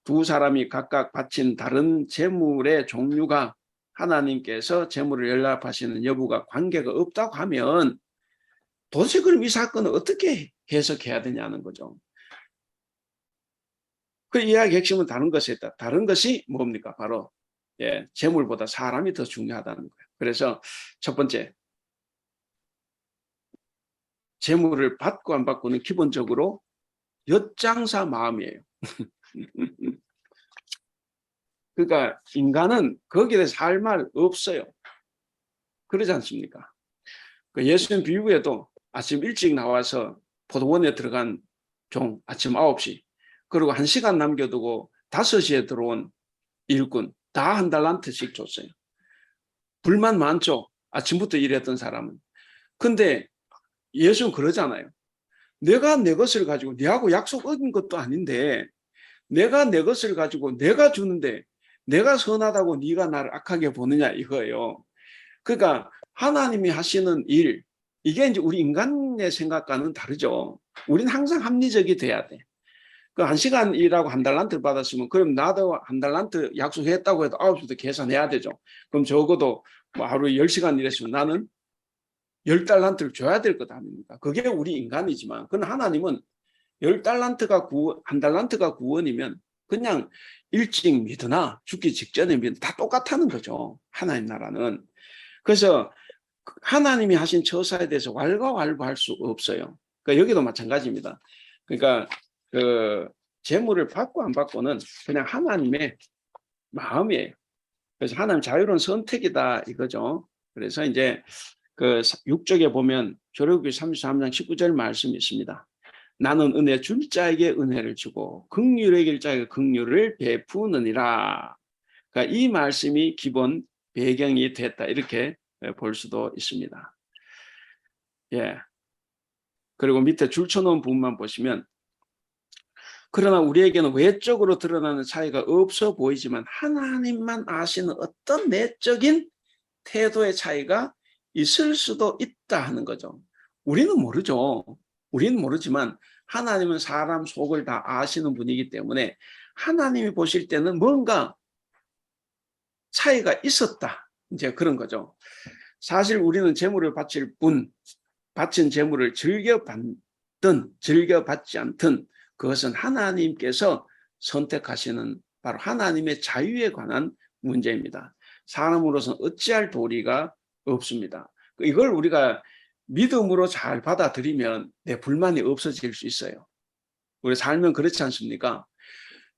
두 사람이 각각 바친 다른 재물의 종류가 하나님께서 재물을 연락하시는 여부가 관계가 없다고 하면 도대체 그럼 이 사건을 어떻게 해석해야 되냐는 거죠. 그 이야기 핵심은 다른 것에 있다. 다른 것이 뭡니까? 바로 재물보다 사람이 더 중요하다는 거예요. 그래서 첫 번째, 재물을 받고 안 받고는 기본적으로 엿장사 마음이에요. 그러니까 인간은 거기에 대해서 할 말 없어요. 그러지 않습니까? 예수님 비유에도 아침 일찍 나와서 포도원에 들어간 종 아침 9시, 그리고 1시간 남겨두고 5시에 들어온 일꾼 다 한 달란트씩 줬어요. 불만 많죠. 아침부터 일했던 사람은. 근데 예수는 그러잖아요. 내가 내 것을 가지고 네하고 약속 어긴 것도 아닌데 내가 내 것을 가지고 내가 주는데 내가 선하다고 네가 나를 악하게 보느냐 이거예요. 그러니까 하나님이 하시는 일, 이게 이제 우리 인간의 생각과는 다르죠. 우리는 항상 합리적이 돼야 돼. 그 1시간 일하고 1달란트 받았으면 그럼 나도 1달란트 약속했다고 해도 9시부터 계산해야 되죠. 그럼 적어도 뭐 하루에 10시간 일했으면 나는 10달란트를 줘야 될 것 아닙니까? 그게 우리 인간이지만 그건 하나님은 10달란트가 1달란트가 구원이면 그냥 일찍 믿으나 죽기 직전에 믿으나 다 똑같다는 거죠. 하나님 나라는. 그래서 하나님이 하신 처사에 대해서 왈가왈부할 수 없어요. 그러니까 여기도 마찬가지입니다. 그러니까 그 재물을 받고 안 받고는 그냥 하나님의 마음이에요. 그래서 하나님 자유로운 선택이다 이거죠. 그래서 이제 그 6쪽에 보면 출애굽기 33장 19절 말씀이 있습니다. 나는 은혜 줄 자에게 은혜를 주고 긍휼을 여길 자에게 긍휼을 베푸느니라. 그러니까 이 말씀이 기본 배경이 됐다 이렇게 볼 수도 있습니다. 예. 그리고 밑에 줄쳐놓은 부분만 보시면 그러나 우리에게는 외적으로 드러나는 차이가 없어 보이지만 하나님만 아시는 어떤 내적인 태도의 차이가 있을 수도 있다 하는 거죠. 우리는 모르죠. 우리는 모르지만 하나님은 사람 속을 다 아시는 분이기 때문에 하나님이 보실 때는 뭔가 차이가 있었다. 이제 그런 거죠. 사실 우리는 재물을 바칠 뿐 바친 재물을 즐겨 받든 즐겨 받지 않든 그것은 하나님께서 선택하시는 바로 하나님의 자유에 관한 문제입니다. 사람으로서는 어찌할 도리가 없습니다. 이걸 우리가 믿음으로 잘 받아들이면 내 불만이 없어질 수 있어요. 우리 살면 그렇지 않습니까?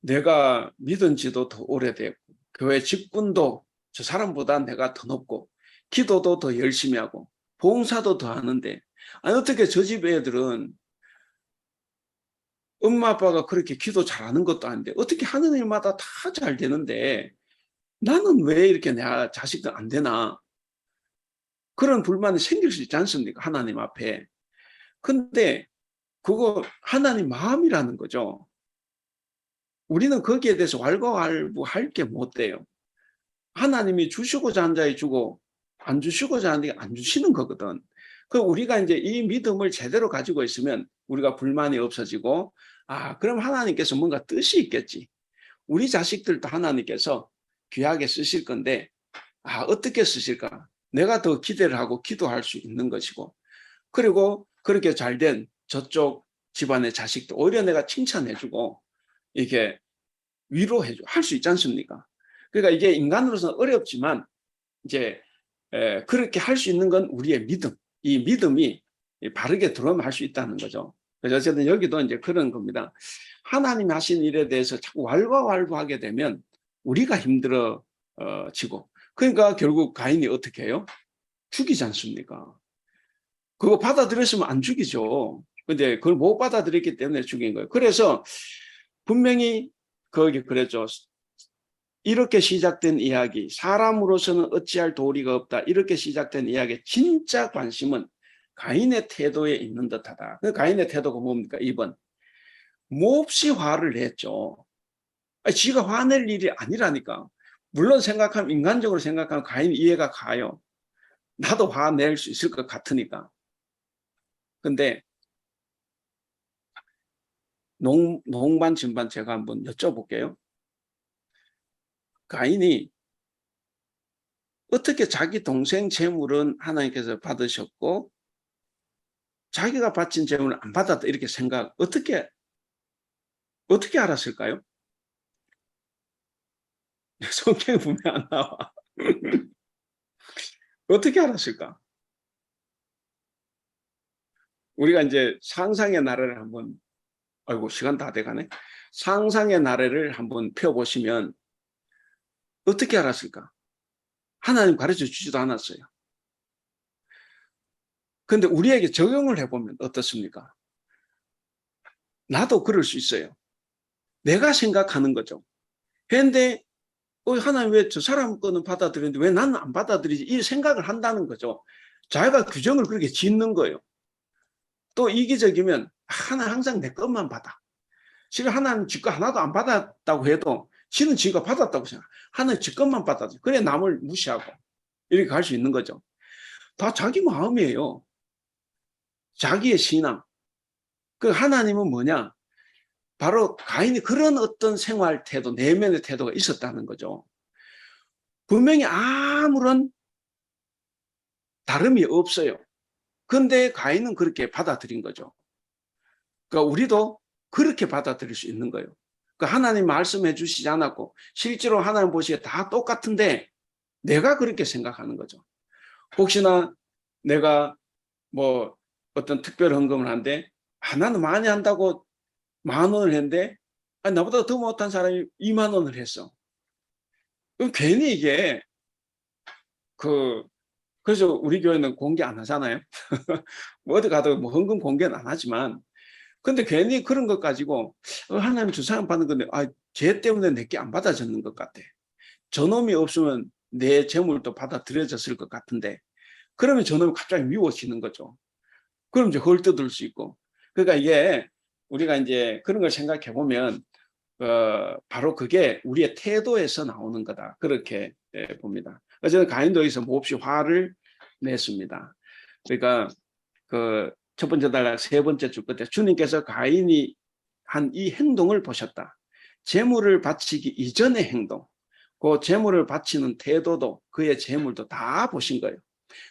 내가 믿은 지도 더 오래되고 교회 직분도 저 사람보다 내가 더 높고 기도도 더 열심히 하고 봉사도 더 하는데 아니 어떻게 저 집 애들은 엄마 아빠가 그렇게 기도 잘하는 것도 아닌데 어떻게 하는 일마다 다 잘 되는데 나는 왜 이렇게 내 자식들 안 되나 그런 불만이 생길 수 있지 않습니까? 하나님 앞에. 근데 그거 하나님 마음이라는 거죠. 우리는 거기에 대해서 왈가왈부할 게 못 돼요. 하나님이 주시고자 한 자에 주고 안 주시고자 하는 게 안 주시는 거거든. 그 우리가 이제 이 믿음을 제대로 가지고 있으면 우리가 불만이 없어지고 아, 그럼 하나님께서 뭔가 뜻이 있겠지. 우리 자식들도 하나님께서 귀하게 쓰실 건데, 아, 어떻게 쓰실까? 내가 더 기대를 하고 기도할 수 있는 것이고, 그리고 그렇게 잘된 저쪽 집안의 자식도 오히려 내가 칭찬해주고, 이게 위로해주고 할 수 있지 않습니까? 그러니까 이게 인간으로서는 어렵지만, 이제 그렇게 할 수 있는 건 우리의 믿음. 이 믿음이 바르게 들어오면 할 수 있다는 거죠. 그래서 어쨌든 여기도 이제 그런 겁니다. 하나님이 하신 일에 대해서 자꾸 왈가왈부하게 되면 우리가 힘들어지고, 그러니까 결국 가인이 어떻게 해요? 죽이지 않습니까? 그거 받아들였으면 안 죽이죠. 근데 그걸 못 받아들였기 때문에 죽인 거예요. 그래서 분명히 거기 그랬죠. 이렇게 시작된 이야기, 사람으로서는 어찌할 도리가 없다. 이렇게 시작된 이야기의 진짜 관심은 가인의 태도에 있는 듯하다. 그 가인의 태도가 뭡니까? 2번. 몹시 화를 냈죠. 지가 화낼 일이 아니라니까. 물론 생각하면, 인간적으로 생각하면 가인 이해가 가요. 나도 화낼 수 있을 것 같으니까. 근데 농반 진반 제가 한번 여쭤볼게요. 가인이 어떻게 자기 동생 재물은 하나님께서 받으셨고 자기가 바친 재물은 안 받았다 이렇게 생각 어떻게 알았을까요? 성경에 분명 안 나와. 어떻게 알았을까? 우리가 이제 상상의 나래를 한번, 아이고 시간 다 돼가네. 상상의 나래를 한번 펴보시면 어떻게 알았을까? 하나님 가르쳐 주지도 않았어요. 근데 우리에게 적용을 해보면 어떻습니까? 나도 그럴 수 있어요. 내가 생각하는 거죠. 그런데 하나님 왜 저 사람 거는 받아들이는데 왜 나는 안 받아들이지? 이 생각을 한다는 거죠. 자기가 규정을 그렇게 짓는 거예요. 또 이기적이면 하나 항상 내 것만 받아. 실은 하나님 지 거 하나도 안 받았다고 해도 지는 지가 받았다고 생각. 하나님 지 것만 받았지. 그래 남을 무시하고 이렇게 갈 수 있는 거죠. 다 자기 마음이에요. 자기의 신앙. 그 하나님은 뭐냐? 바로 가인이 그런 어떤 생활 태도, 내면의 태도가 있었다는 거죠. 분명히 아무런 다름이 없어요. 그런데 가인은 그렇게 받아들인 거죠. 그러니까 우리도 그렇게 받아들일 수 있는 거예요. 그러니까 하나님 말씀해 주시지 않았고 실제로 하나님 보시기에 다 똑같은데 내가 그렇게 생각하는 거죠. 혹시나 내가 뭐 어떤 특별 헌금을 하는데 나는 많이 한다고 10,000원을 했는데 나보다 더 못한 사람이 20,000원을 했어. 그럼 괜히 이게 그래서 우리 교회는 공개 안 하잖아요. 뭐 어디 가도 뭐 헌금 공개는 안 하지만 근데 괜히 그런 것 가지고 하나님 저 사람 받는 건데 쟤 때문에 내게 안 받아졌는 것 같아. 저놈이 없으면 내 재물도 받아들여졌을 것 같은데 그러면 저놈이 갑자기 미워지는 거죠. 그럼 이제 헐뜯을 수 있고. 그러니까 이게 우리가 이제 그런 걸 생각해 보면 바로 그게 우리의 태도에서 나오는 거다. 그렇게 봅니다. 어쨌든 가인도 여기서 몹시 화를 냈습니다. 그러니까 첫 번째 단락 세 번째 줄 끝에 주님께서 가인이 한 이 행동을 보셨다. 재물을 바치기 이전의 행동, 그 재물을 바치는 태도도 그의 재물도 다 보신 거예요.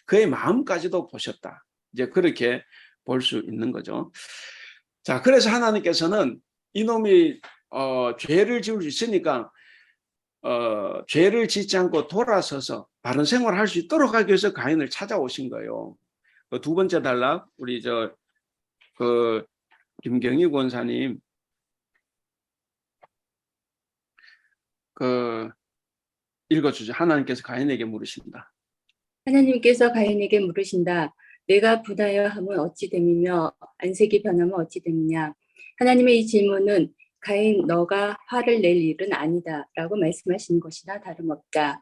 그의 마음까지도 보셨다. 이제 그렇게 볼 수 있는 거죠. 자, 그래서 하나님께서는 이놈이 죄를 지을 수 있으니까 죄를 짓지 않고 돌아서서 바른 생활을 할 수 있도록 하기 위해서 가인을 찾아오신 거예요. 두 번째 단락 우리 김경희 권사님 읽어주죠. 하나님께서 가인에게 물으신다. 하나님께서 가인에게 물으신다. 내가 분하여 함은 어찌 됨이며 안색이 변하면 어찌 됨이냐. 하나님의 이 질문은 가인 너가 화를 낼 일은 아니다 라고 말씀하신 것이나 다름없다.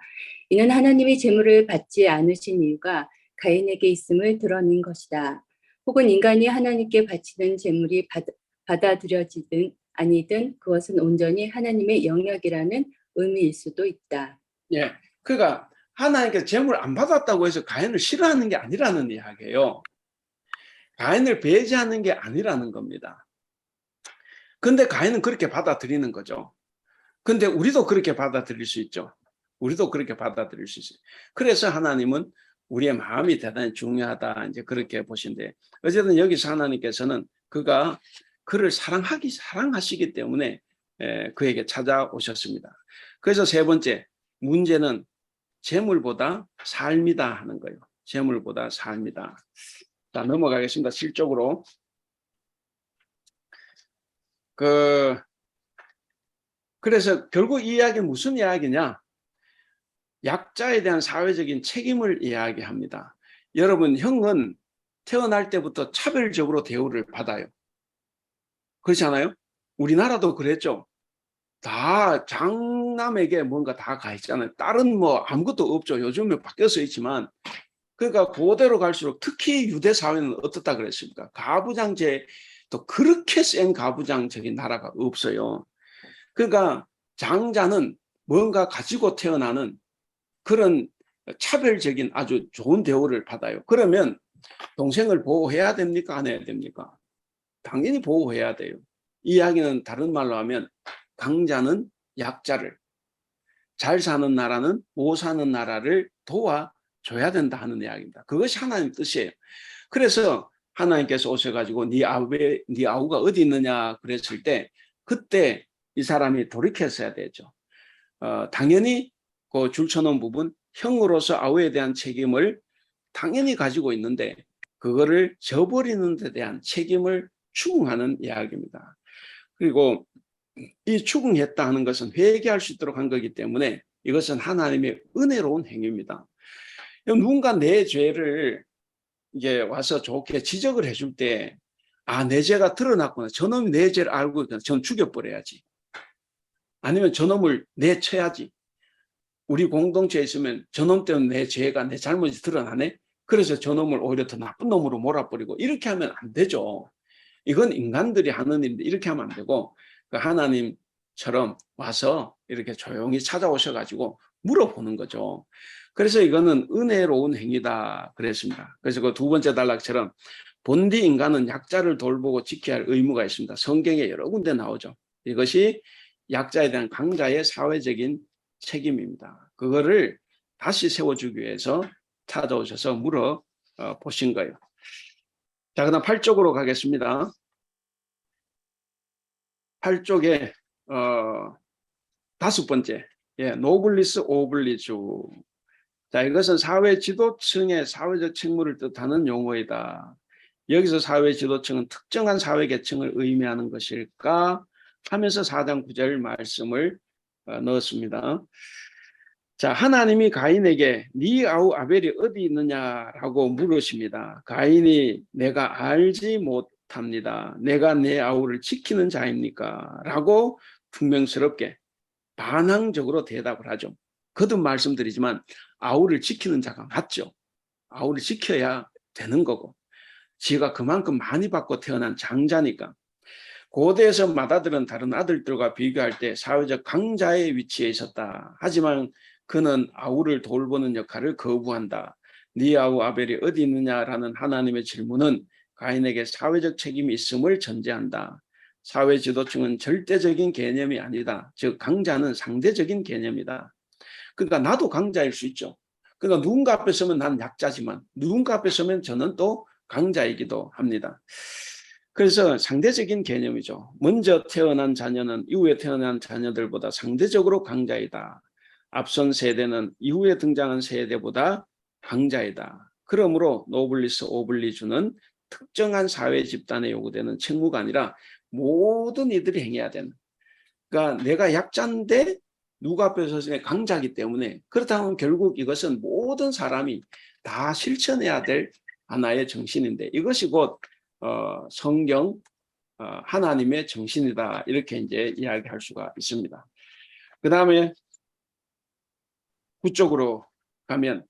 이는 하나님이 재물을 받지 않으신 이유가 가인에게 있음을 드러낸 것이다. 혹은 인간이 하나님께 바치는 재물이 받아들여지든 아니든 그것은 온전히 하나님의 영역이라는 의미일 수도 있다. 예, 그러니까 하나님께서 재물을 안 받았다고 해서 가인을 싫어하는 게 아니라는 이야기예요. 가인을 배제하는 게 아니라는 겁니다. 근데 가인은 그렇게 받아들이는 거죠. 근데 우리도 그렇게 받아들일 수 있죠. 우리도 그렇게 받아들일 수 있어요. 그래서 하나님은 우리의 마음이 대단히 중요하다, 이제 그렇게 보신대. 어쨌든 여기서 하나님께서는 그가 그를 사랑하시기 때문에 그에게 찾아오셨습니다. 그래서 세 번째 문제는 재물보다 삶이다 하는 거예요. 재물보다 삶이다. 자, 넘어가겠습니다. 실적으로. 그래서 결국 이 이야기는 무슨 이야기냐? 약자에 대한 사회적인 책임을 이야기합니다. 여러분, 형은 태어날 때부터 차별적으로 대우를 받아요. 그렇지 않아요? 우리나라도 그랬죠. 다 장남에게 뭔가 다 가 있잖아요. 딸은 뭐 아무것도 없죠. 요즘은 바뀌어서 있지만. 그러니까 그대로 갈수록 특히 유대 사회는 어떻다 그랬습니까? 가부장제, 또 그렇게 센 가부장적인 나라가 없어요. 그러니까 장자는 뭔가 가지고 태어나는 그런 차별적인 아주 좋은 대우를 받아요. 그러면 동생을 보호해야 됩니까? 안 해야 됩니까? 당연히 보호해야 돼요. 이 이야기는 다른 말로 하면 강자는 약자를, 잘 사는 나라는 못 사는 나라를 도와줘야 된다 하는 이야기입니다. 그것이 하나님 뜻이에요. 그래서 하나님께서 오셔가지고 네 아우가 어디 있느냐 그랬을 때 그때 이 사람이 돌이켰어야 되죠. 당연히 그 줄쳐놓은 부분, 형으로서 아우에 대한 책임을 당연히 가지고 있는데 그거를 저버리는 데 대한 책임을 추궁하는 이야기입니다. 그리고 이 추궁했다 하는 것은 회개할 수 있도록 한 거기 때문에 이것은 하나님의 은혜로운 행위입니다. 누군가 내 죄를 이게 와서 좋게 지적을 해줄 때, 아, 내 죄가 드러났구나. 저놈이 내 죄를 알고 있구나. 전 죽여버려야지. 아니면 저놈을 내쳐야지. 우리 공동체에 있으면 저놈 때문에 내 죄가, 내 잘못이 드러나네. 그래서 저놈을 오히려 더 나쁜 놈으로 몰아버리고 이렇게 하면 안 되죠. 이건 인간들이 하는 일인데 이렇게 하면 안 되고 하나님처럼 와서 이렇게 조용히 찾아오셔가지고 물어보는 거죠. 그래서 이거는 은혜로운 행위다 그랬습니다. 그래서 그 두 번째 단락처럼 본디 인간은 약자를 돌보고 지켜야 할 의무가 있습니다. 성경에 여러 군데 나오죠. 이것이 약자에 대한 강자의 사회적인 책임입니다. 그거를 다시 세워주기 위해서 찾아오셔서 물어보신 거예요. 자, 그다음 8쪽으로 가겠습니다. 8쪽에 다섯 번째, 노블리스 오블리주. 자, 이것은 사회 지도층의 사회적 책무를 뜻하는 용어이다. 여기서 사회 지도층은 특정한 사회 계층을 의미하는 것일까 하면서 4장 9절 말씀을 넣었습니다. 자, 하나님이 가인에게 네 아우 아벨이 어디 있느냐라고 물으십니다. 가인이 내가 알지 못합니다. 내가 내 아우를 지키는 자입니까? 라고 분명스럽게 반항적으로 대답을 하죠. 거듭 말씀드리지만 아우를 지키는 자가 맞죠. 아우를 지켜야 되는 거고 지가 그만큼 많이 받고 태어난 장자니까. 고대에서 맏아들은 다른 아들들과 비교할 때 사회적 강자의 위치에 있었다. 하지만 그는 아우를 돌보는 역할을 거부한다. 네 아우 아벨이 어디 있느냐라는 하나님의 질문은 가인에게 사회적 책임이 있음을 전제한다. 사회 지도층은 절대적인 개념이 아니다. 즉 강자는 상대적인 개념이다. 그러니까 나도 강자일 수 있죠. 그러니까 누군가 앞에 서면 난 약자지만 누군가 앞에 서면 저는 또 강자이기도 합니다. 그래서 상대적인 개념이죠. 먼저 태어난 자녀는 이후에 태어난 자녀들보다 상대적으로 강자이다. 앞선 세대는 이후에 등장한 세대보다 강자이다. 그러므로 노블리스 오블리주는 특정한 사회 집단에 요구되는 책무가 아니라 모든 이들이 행해야 되는. 그러니까 내가 약자인데 누가 앞에 서서 강자이기 때문에 그렇다면 결국 이것은 모든 사람이 다 실천해야 될 하나의 정신인데 이것이 곧 성경 하나님의 정신이다 이렇게 이제 이야기할 수가 있습니다. 그 다음에 9쪽으로 가면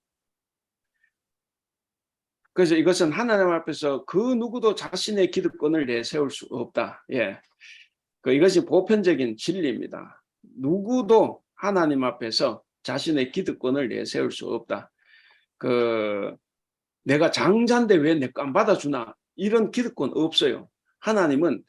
그래서 이것은 하나님 앞에서 그 누구도 자신의 기득권을 내세울 수 없다. 이것이 보편적인 진리입니다. 누구도 하나님 앞에서 자신의 기득권을 내세울 수 없다. 내가 장자인데 왜 내 거 안 받아주나 이런 기득권 없어요. 하나님은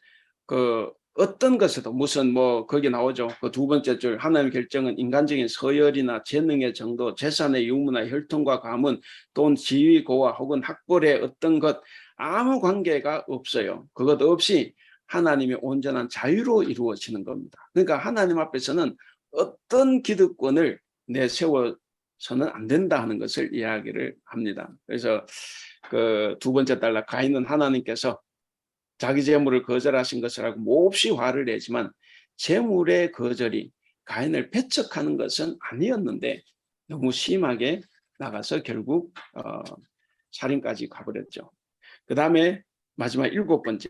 어떤 것에도 무슨 뭐 거기 나오죠. 그 두 번째 줄 하나님의 결정은 인간적인 서열이나 재능의 정도, 재산의 유무나 혈통과 가문, 또는 지위 고하 혹은 학벌의 어떤 것 아무 관계가 없어요. 그것 없이 하나님의 온전한 자유로 이루어지는 겁니다. 그러니까 하나님 앞에서는 어떤 기득권을 내세워서는 안 된다 하는 것을 이야기를 합니다. 그래서 그 두 번째 달라 가인은 하나님께서 자기 재물을 거절하신 것을 알고 몹시 화를 내지만 재물의 거절이 가인을 배척하는 것은 아니었는데 너무 심하게 나가서 결국 살인까지 가버렸죠. 그 다음에 마지막 일곱 번째,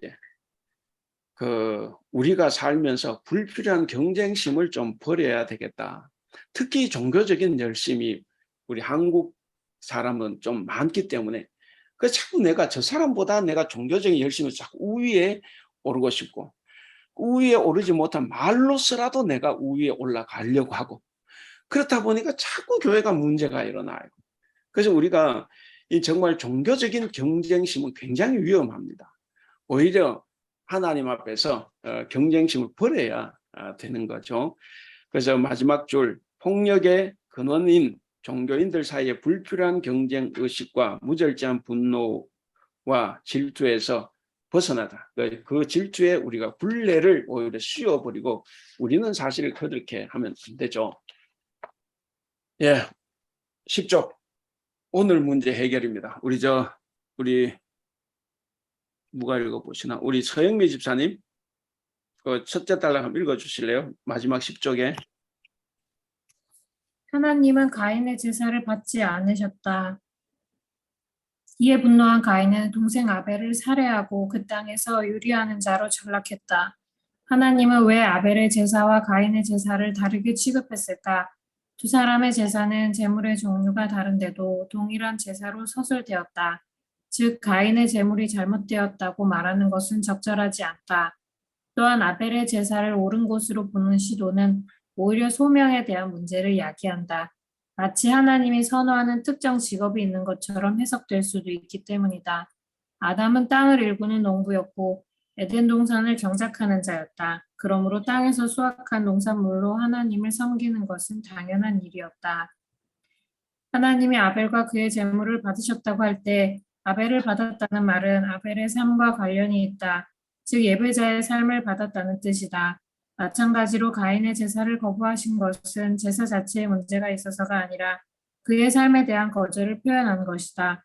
우리가 살면서 불필요한 경쟁심을 좀 버려야 되겠다. 특히 종교적인 열심이 우리 한국 사람은 좀 많기 때문에 자꾸 내가 저 사람보다 내가 종교적인 열심을 자꾸 우위에 오르고 싶고, 우위에 오르지 못한 말로서라도 내가 우위에 올라가려고 하고, 그렇다 보니까 자꾸 교회가 문제가 일어나요. 그래서 우리가 이 정말 종교적인 경쟁심은 굉장히 위험합니다. 오히려 하나님 앞에서 경쟁심을 버려야 되는 거죠. 그래서 마지막 줄, 폭력의 근원인 종교인들 사이에 불필요한 경쟁 의식과 무절제한 분노와 질투에서 벗어나다. 그 질투에 우리가 굴레를 오히려 씌워버리고 우리는 사실 그렇게 하면 안 되죠. 예, 10조 오늘 문제 해결입니다. 우리 누가 읽어보시나? 우리 서영미 집사님 그 첫째 달락 한번 읽어주실래요? 마지막 10쪽에. 하나님은 가인의 제사를 받지 않으셨다. 이에 분노한 가인은 동생 아벨을 살해하고 그 땅에서 유리하는 자로 전락했다. 하나님은 왜 아벨의 제사와 가인의 제사를 다르게 취급했을까? 두 사람의 제사는 제물의 종류가 다른데도 동일한 제사로 서술되었다. 즉 가인의 제물이 잘못되었다고 말하는 것은 적절하지 않다. 또한 아벨의 제사를 옳은 곳으로 보는 시도는 오히려 소명에 대한 문제를 야기한다. 마치 하나님이 선호하는 특정 직업이 있는 것처럼 해석될 수도 있기 때문이다. 아담은 땅을 일구는 농부였고 에덴 동산을 경작하는 자였다. 그러므로 땅에서 수확한 농산물로 하나님을 섬기는 것은 당연한 일이었다. 하나님이 아벨과 그의 제물을 받으셨다고 할 때 아벨을 받았다는 말은 아벨의 삶과 관련이 있다. 즉 예배자의 삶을 받았다는 뜻이다. 마찬가지로 가인의 제사를 거부하신 것은 제사 자체에 문제가 있어서가 아니라 그의 삶에 대한 거절을 표현한 것이다.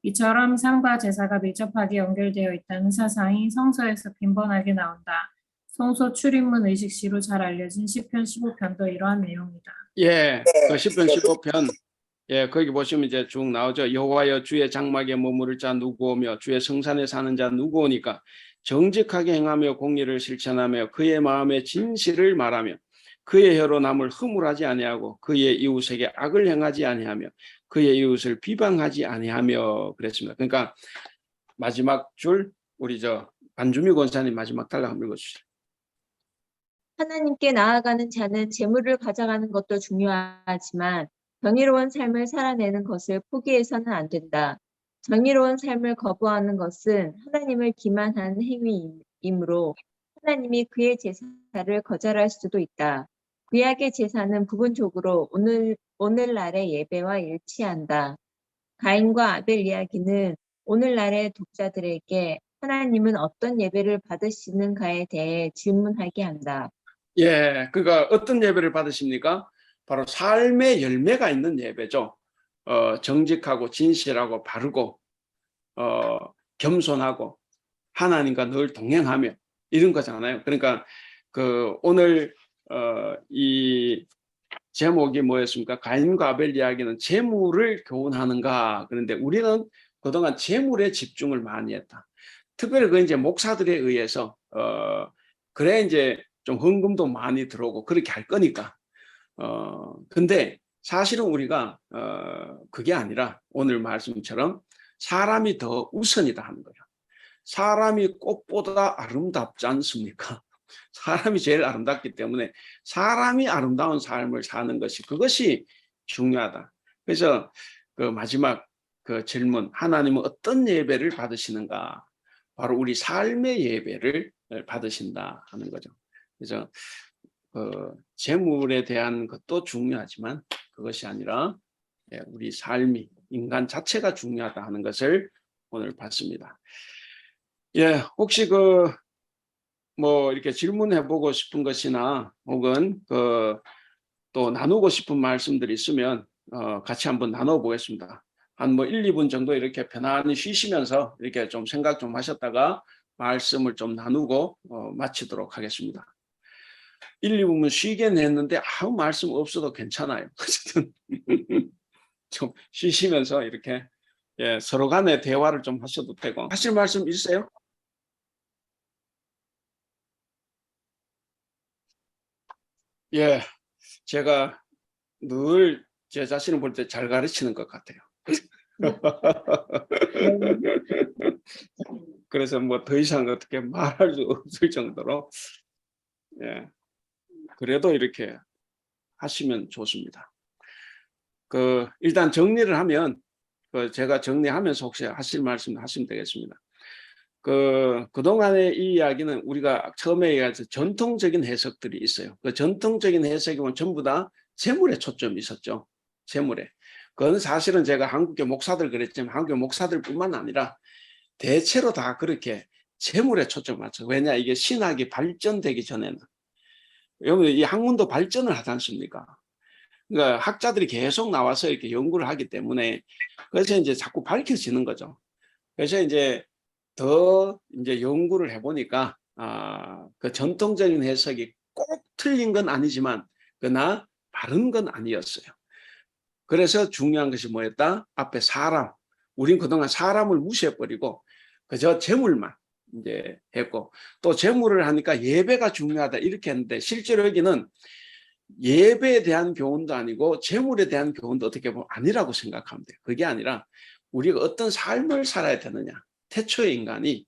이처럼 삶과 제사가 밀접하게 연결되어 있다는 사상이 성서에서 빈번하게 나온다. 성서 출입문 의식시로 잘 알려진 시편 15편도 이러한 내용이다. 예, 그 10편 15편. 예, 거기 보시면 이제 쭉 나오죠. 여호와여 주의 장막에 머무를 자 누구오며 주의 성산에 사는 자 누구오니까 정직하게 행하며 공의를 실천하며 그의 마음에 진실을 말하며 그의 혀로 남을 허물하지 아니하고 그의 이웃에게 악을 행하지 아니하며 그의 이웃을 비방하지 아니하며 그랬습니다. 그러니까 마지막 줄 우리 반주미 권사님 마지막 달락 한번 읽어주시죠. 하나님께 나아가는 자는 재물을 가져가는 것도 중요하지만 정의로운 삶을 살아내는 것을 포기해서는 안 된다. 정의로운 삶을 거부하는 것은 하나님을 기만하는 행위이므로 하나님이 그의 제사를 거절할 수도 있다. 구약의 제사는 부분적으로 오늘날의 예배와 일치한다. 가인과 아벨 이야기는 오늘날의 독자들에게 하나님은 어떤 예배를 받으시는가에 대해 질문하게 한다. 예, 그러니까 어떤 예배를 받으십니까? 바로 삶의 열매가 있는 예배죠. 정직하고 진실하고 바르고 겸손하고 하나님과 늘 동행하며 이런 거잖아요. 그러니까 오늘 이 제목이 뭐였습니까? 가인과 아벨 이야기는 재물을 교훈하는가. 그런데 우리는 그동안 재물에 집중을 많이 했다. 특별히 그 이제 목사들에 의해서 그래 이제 좀 헌금도 많이 들어오고 그렇게 할 거니까. 근데 사실은 우리가 그게 아니라 오늘 말씀처럼 사람이 더 우선이다 하는 거예요. 사람이 꽃보다 아름답지 않습니까? 사람이 제일 아름답기 때문에 사람이 아름다운 삶을 사는 것이 그것이 중요하다. 그래서 그 마지막 그 질문, 하나님은 어떤 예배를 받으시는가? 바로 우리 삶의 예배를 받으신다 하는 거죠. 그래서 재물에 대한 것도 중요하지만 그것이 아니라 우리 삶이 인간 자체가 중요하다 하는 것을 오늘 봤습니다. 예, 혹시 뭐 이렇게 질문해보고 싶은 것이나 혹은 또 나누고 싶은 말씀들이 있으면 같이 한번 나눠보겠습니다. 한 뭐 1, 2분 정도 이렇게 편안히 쉬시면서 이렇게 좀 생각 좀 하셨다가 말씀을 좀 나누고 마치도록 하겠습니다. 1, 2분은 쉬긴 했는데 아무 말씀 없어도 괜찮아요. 어쨌든 좀 쉬시면서 이렇게 서로 간에 대화를 좀 하셔도 되고. 하실 말씀 있으세요? 예, 제가 늘 제 자신을 볼 때 잘 가르치는 것 같아요. 그래서 뭐 더 이상 어떻게 말할 수 없을 정도로 그래도 이렇게 하시면 좋습니다. 일단 정리를 하면 제가 정리하면서 혹시 하실 말씀 하시면 되겠습니다. 그동안의 이 이야기는 우리가 처음에 얘기해서 전통적인 해석들이 있어요. 그 전통적인 해석이면 전부 다 재물에 초점이 있었죠. 재물에. 그건 사실은 제가 한국교 목사들 그랬지만 한국교 목사들뿐만 아니라 대체로 다 그렇게 재물에 초점을 맞춰. 왜냐 이게 신학이 발전되기 전에는 여러분 이 학문도 발전을 하지 않습니까? 그러니까 학자들이 계속 나와서 이렇게 연구를 하기 때문에 그래서 이제 자꾸 밝혀지는 거죠. 그래서 이제 더 이제 연구를 해보니까 그 전통적인 해석이 꼭 틀린 건 아니지만 그러나 바른 건 아니었어요. 그래서 중요한 것이 뭐였다? 앞에 사람. 우린 그동안 사람을 무시해버리고 그저 재물만 이제 했고 또 재물을 하니까 예배가 중요하다 이렇게 했는데 실제로 여기는 예배에 대한 교훈도 아니고 재물에 대한 교훈도 어떻게 보면 아니라고 생각하면 돼요. 그게 아니라 우리가 어떤 삶을 살아야 되느냐. 태초의 인간이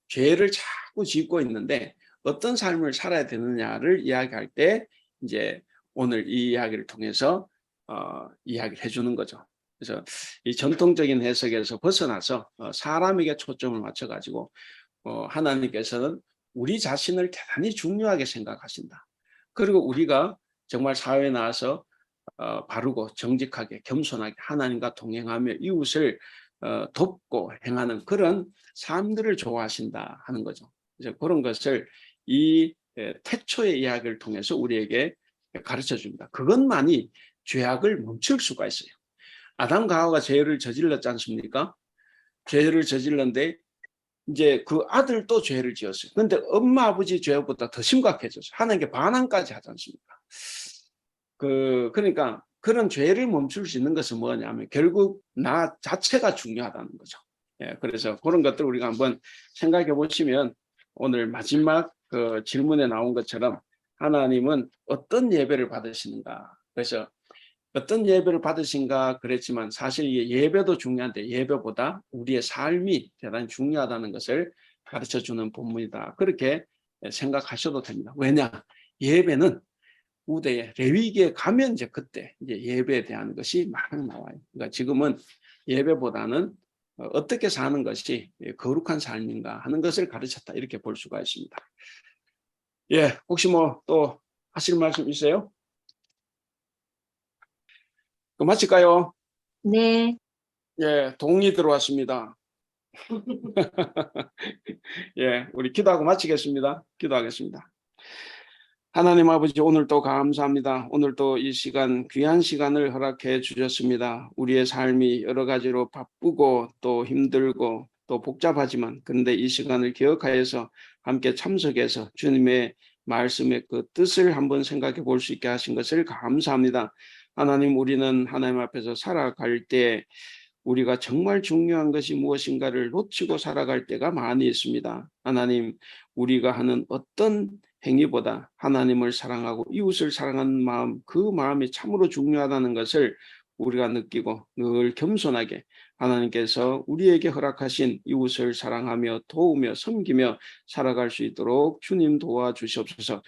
죄를 자꾸 짓고 있는데 어떤 삶을 살아야 되느냐를 이야기할 때 이제 오늘 이 이야기를 통해서 이야기를 해주는 거죠. 그래서 이 전통적인 해석에서 벗어나서 사람에게 초점을 맞춰가지고 하나님께서는 우리 자신을 대단히 중요하게 생각하신다. 그리고 우리가 정말 사회에 나와서 바르고 정직하게 겸손하게 하나님과 동행하며 이웃을 돕고 행하는 그런 삶들을 좋아하신다 하는 거죠. 그래서 그런 것을 이 태초의 이야기를 통해서 우리에게 가르쳐 줍니다. 그것만이 죄악을 멈출 수가 있어요. 아담과 하와가 죄를 저질렀지 않습니까? 죄를 저질렀는데 이제 그 아들도 죄를 지었어요. 그런데 엄마 아버지 죄보다 더 심각해졌어요. 하나님께 반항까지 하지 않습니까? 그러니까 그런 죄를 멈출 수 있는 것은 뭐냐면 결국 나 자체가 중요하다는 거죠. 그래서 그런 것들 우리가 한번 생각해 보시면 오늘 마지막 그 질문에 나온 것처럼 하나님은 어떤 예배를 받으시는가. 그래서 어떤 예배를 받으신가 그랬지만 사실 이게 예배도 중요한데 예배보다 우리의 삶이 대단히 중요하다는 것을 가르쳐 주는 본문이다. 그렇게 생각하셔도 됩니다. 왜냐? 예배는 후대에 레위기에 가면 이제 그때 이제 예배에 대한 것이 막 나와요. 그러니까 지금은 예배보다는 어떻게 사는 것이 거룩한 삶인가 하는 것을 가르쳤다. 이렇게 볼 수가 있습니다. 예, 혹시 뭐 또 하실 말씀 있어요? 그럼 마칠까요? 네. 예, 동의 들어왔습니다. 예, 우리 기도하고 마치겠습니다. 기도하겠습니다. 하나님 아버지 오늘 또 감사합니다. 오늘 또 이 시간 귀한 시간을 허락해 주셨습니다. 우리의 삶이 여러 가지로 바쁘고 또 힘들고 또 복잡하지만 그런데 이 시간을 기억하여서 함께 참석해서 주님의 말씀의 그 뜻을 한번 생각해 볼 수 있게 하신 것을 감사합니다. 하나님 우리는 하나님 앞에서 살아갈 때 우리가 정말 중요한 것이 무엇인가를 놓치고 살아갈 때가 많이 있습니다. 하나님 우리가 하는 어떤 행위보다 하나님을 사랑하고 이웃을 사랑하는 마음 그 마음이 참으로 중요하다는 것을 우리가 느끼고 늘 겸손하게 하나님께서 우리에게 허락하신 이웃을 사랑하며 도우며 섬기며 살아갈 수 있도록 주님 도와주시옵소서.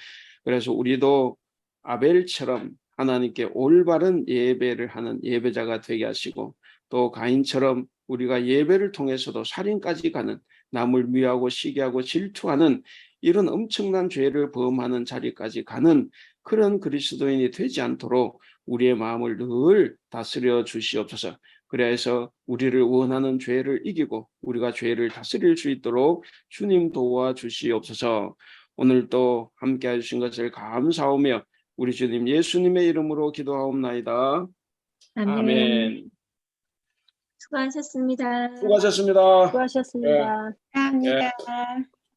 그래서 우리도 아벨처럼 하나님께 올바른 예배를 하는 예배자가 되게 하시고 또 가인처럼 우리가 예배를 통해서도 살인까지 가는 남을 미워하고 시기하고 질투하는 이런 엄청난 죄를 범하는 자리까지 가는 그런 그리스도인이 되지 않도록 우리의 마음을 늘 다스려 주시옵소서. 그래서 우리를 원하는 죄를 이기고 우리가 죄를 다스릴 수 있도록 주님 도와주시옵소서. 오늘도 함께 해주신 것을 감사하며 우리 주님 예수님의 이름으로 기도하옵나이다. 아멘. 아멘. 수고하셨습니다. 수고하셨습니다. 수고하셨습니다. 예. 감사합니다.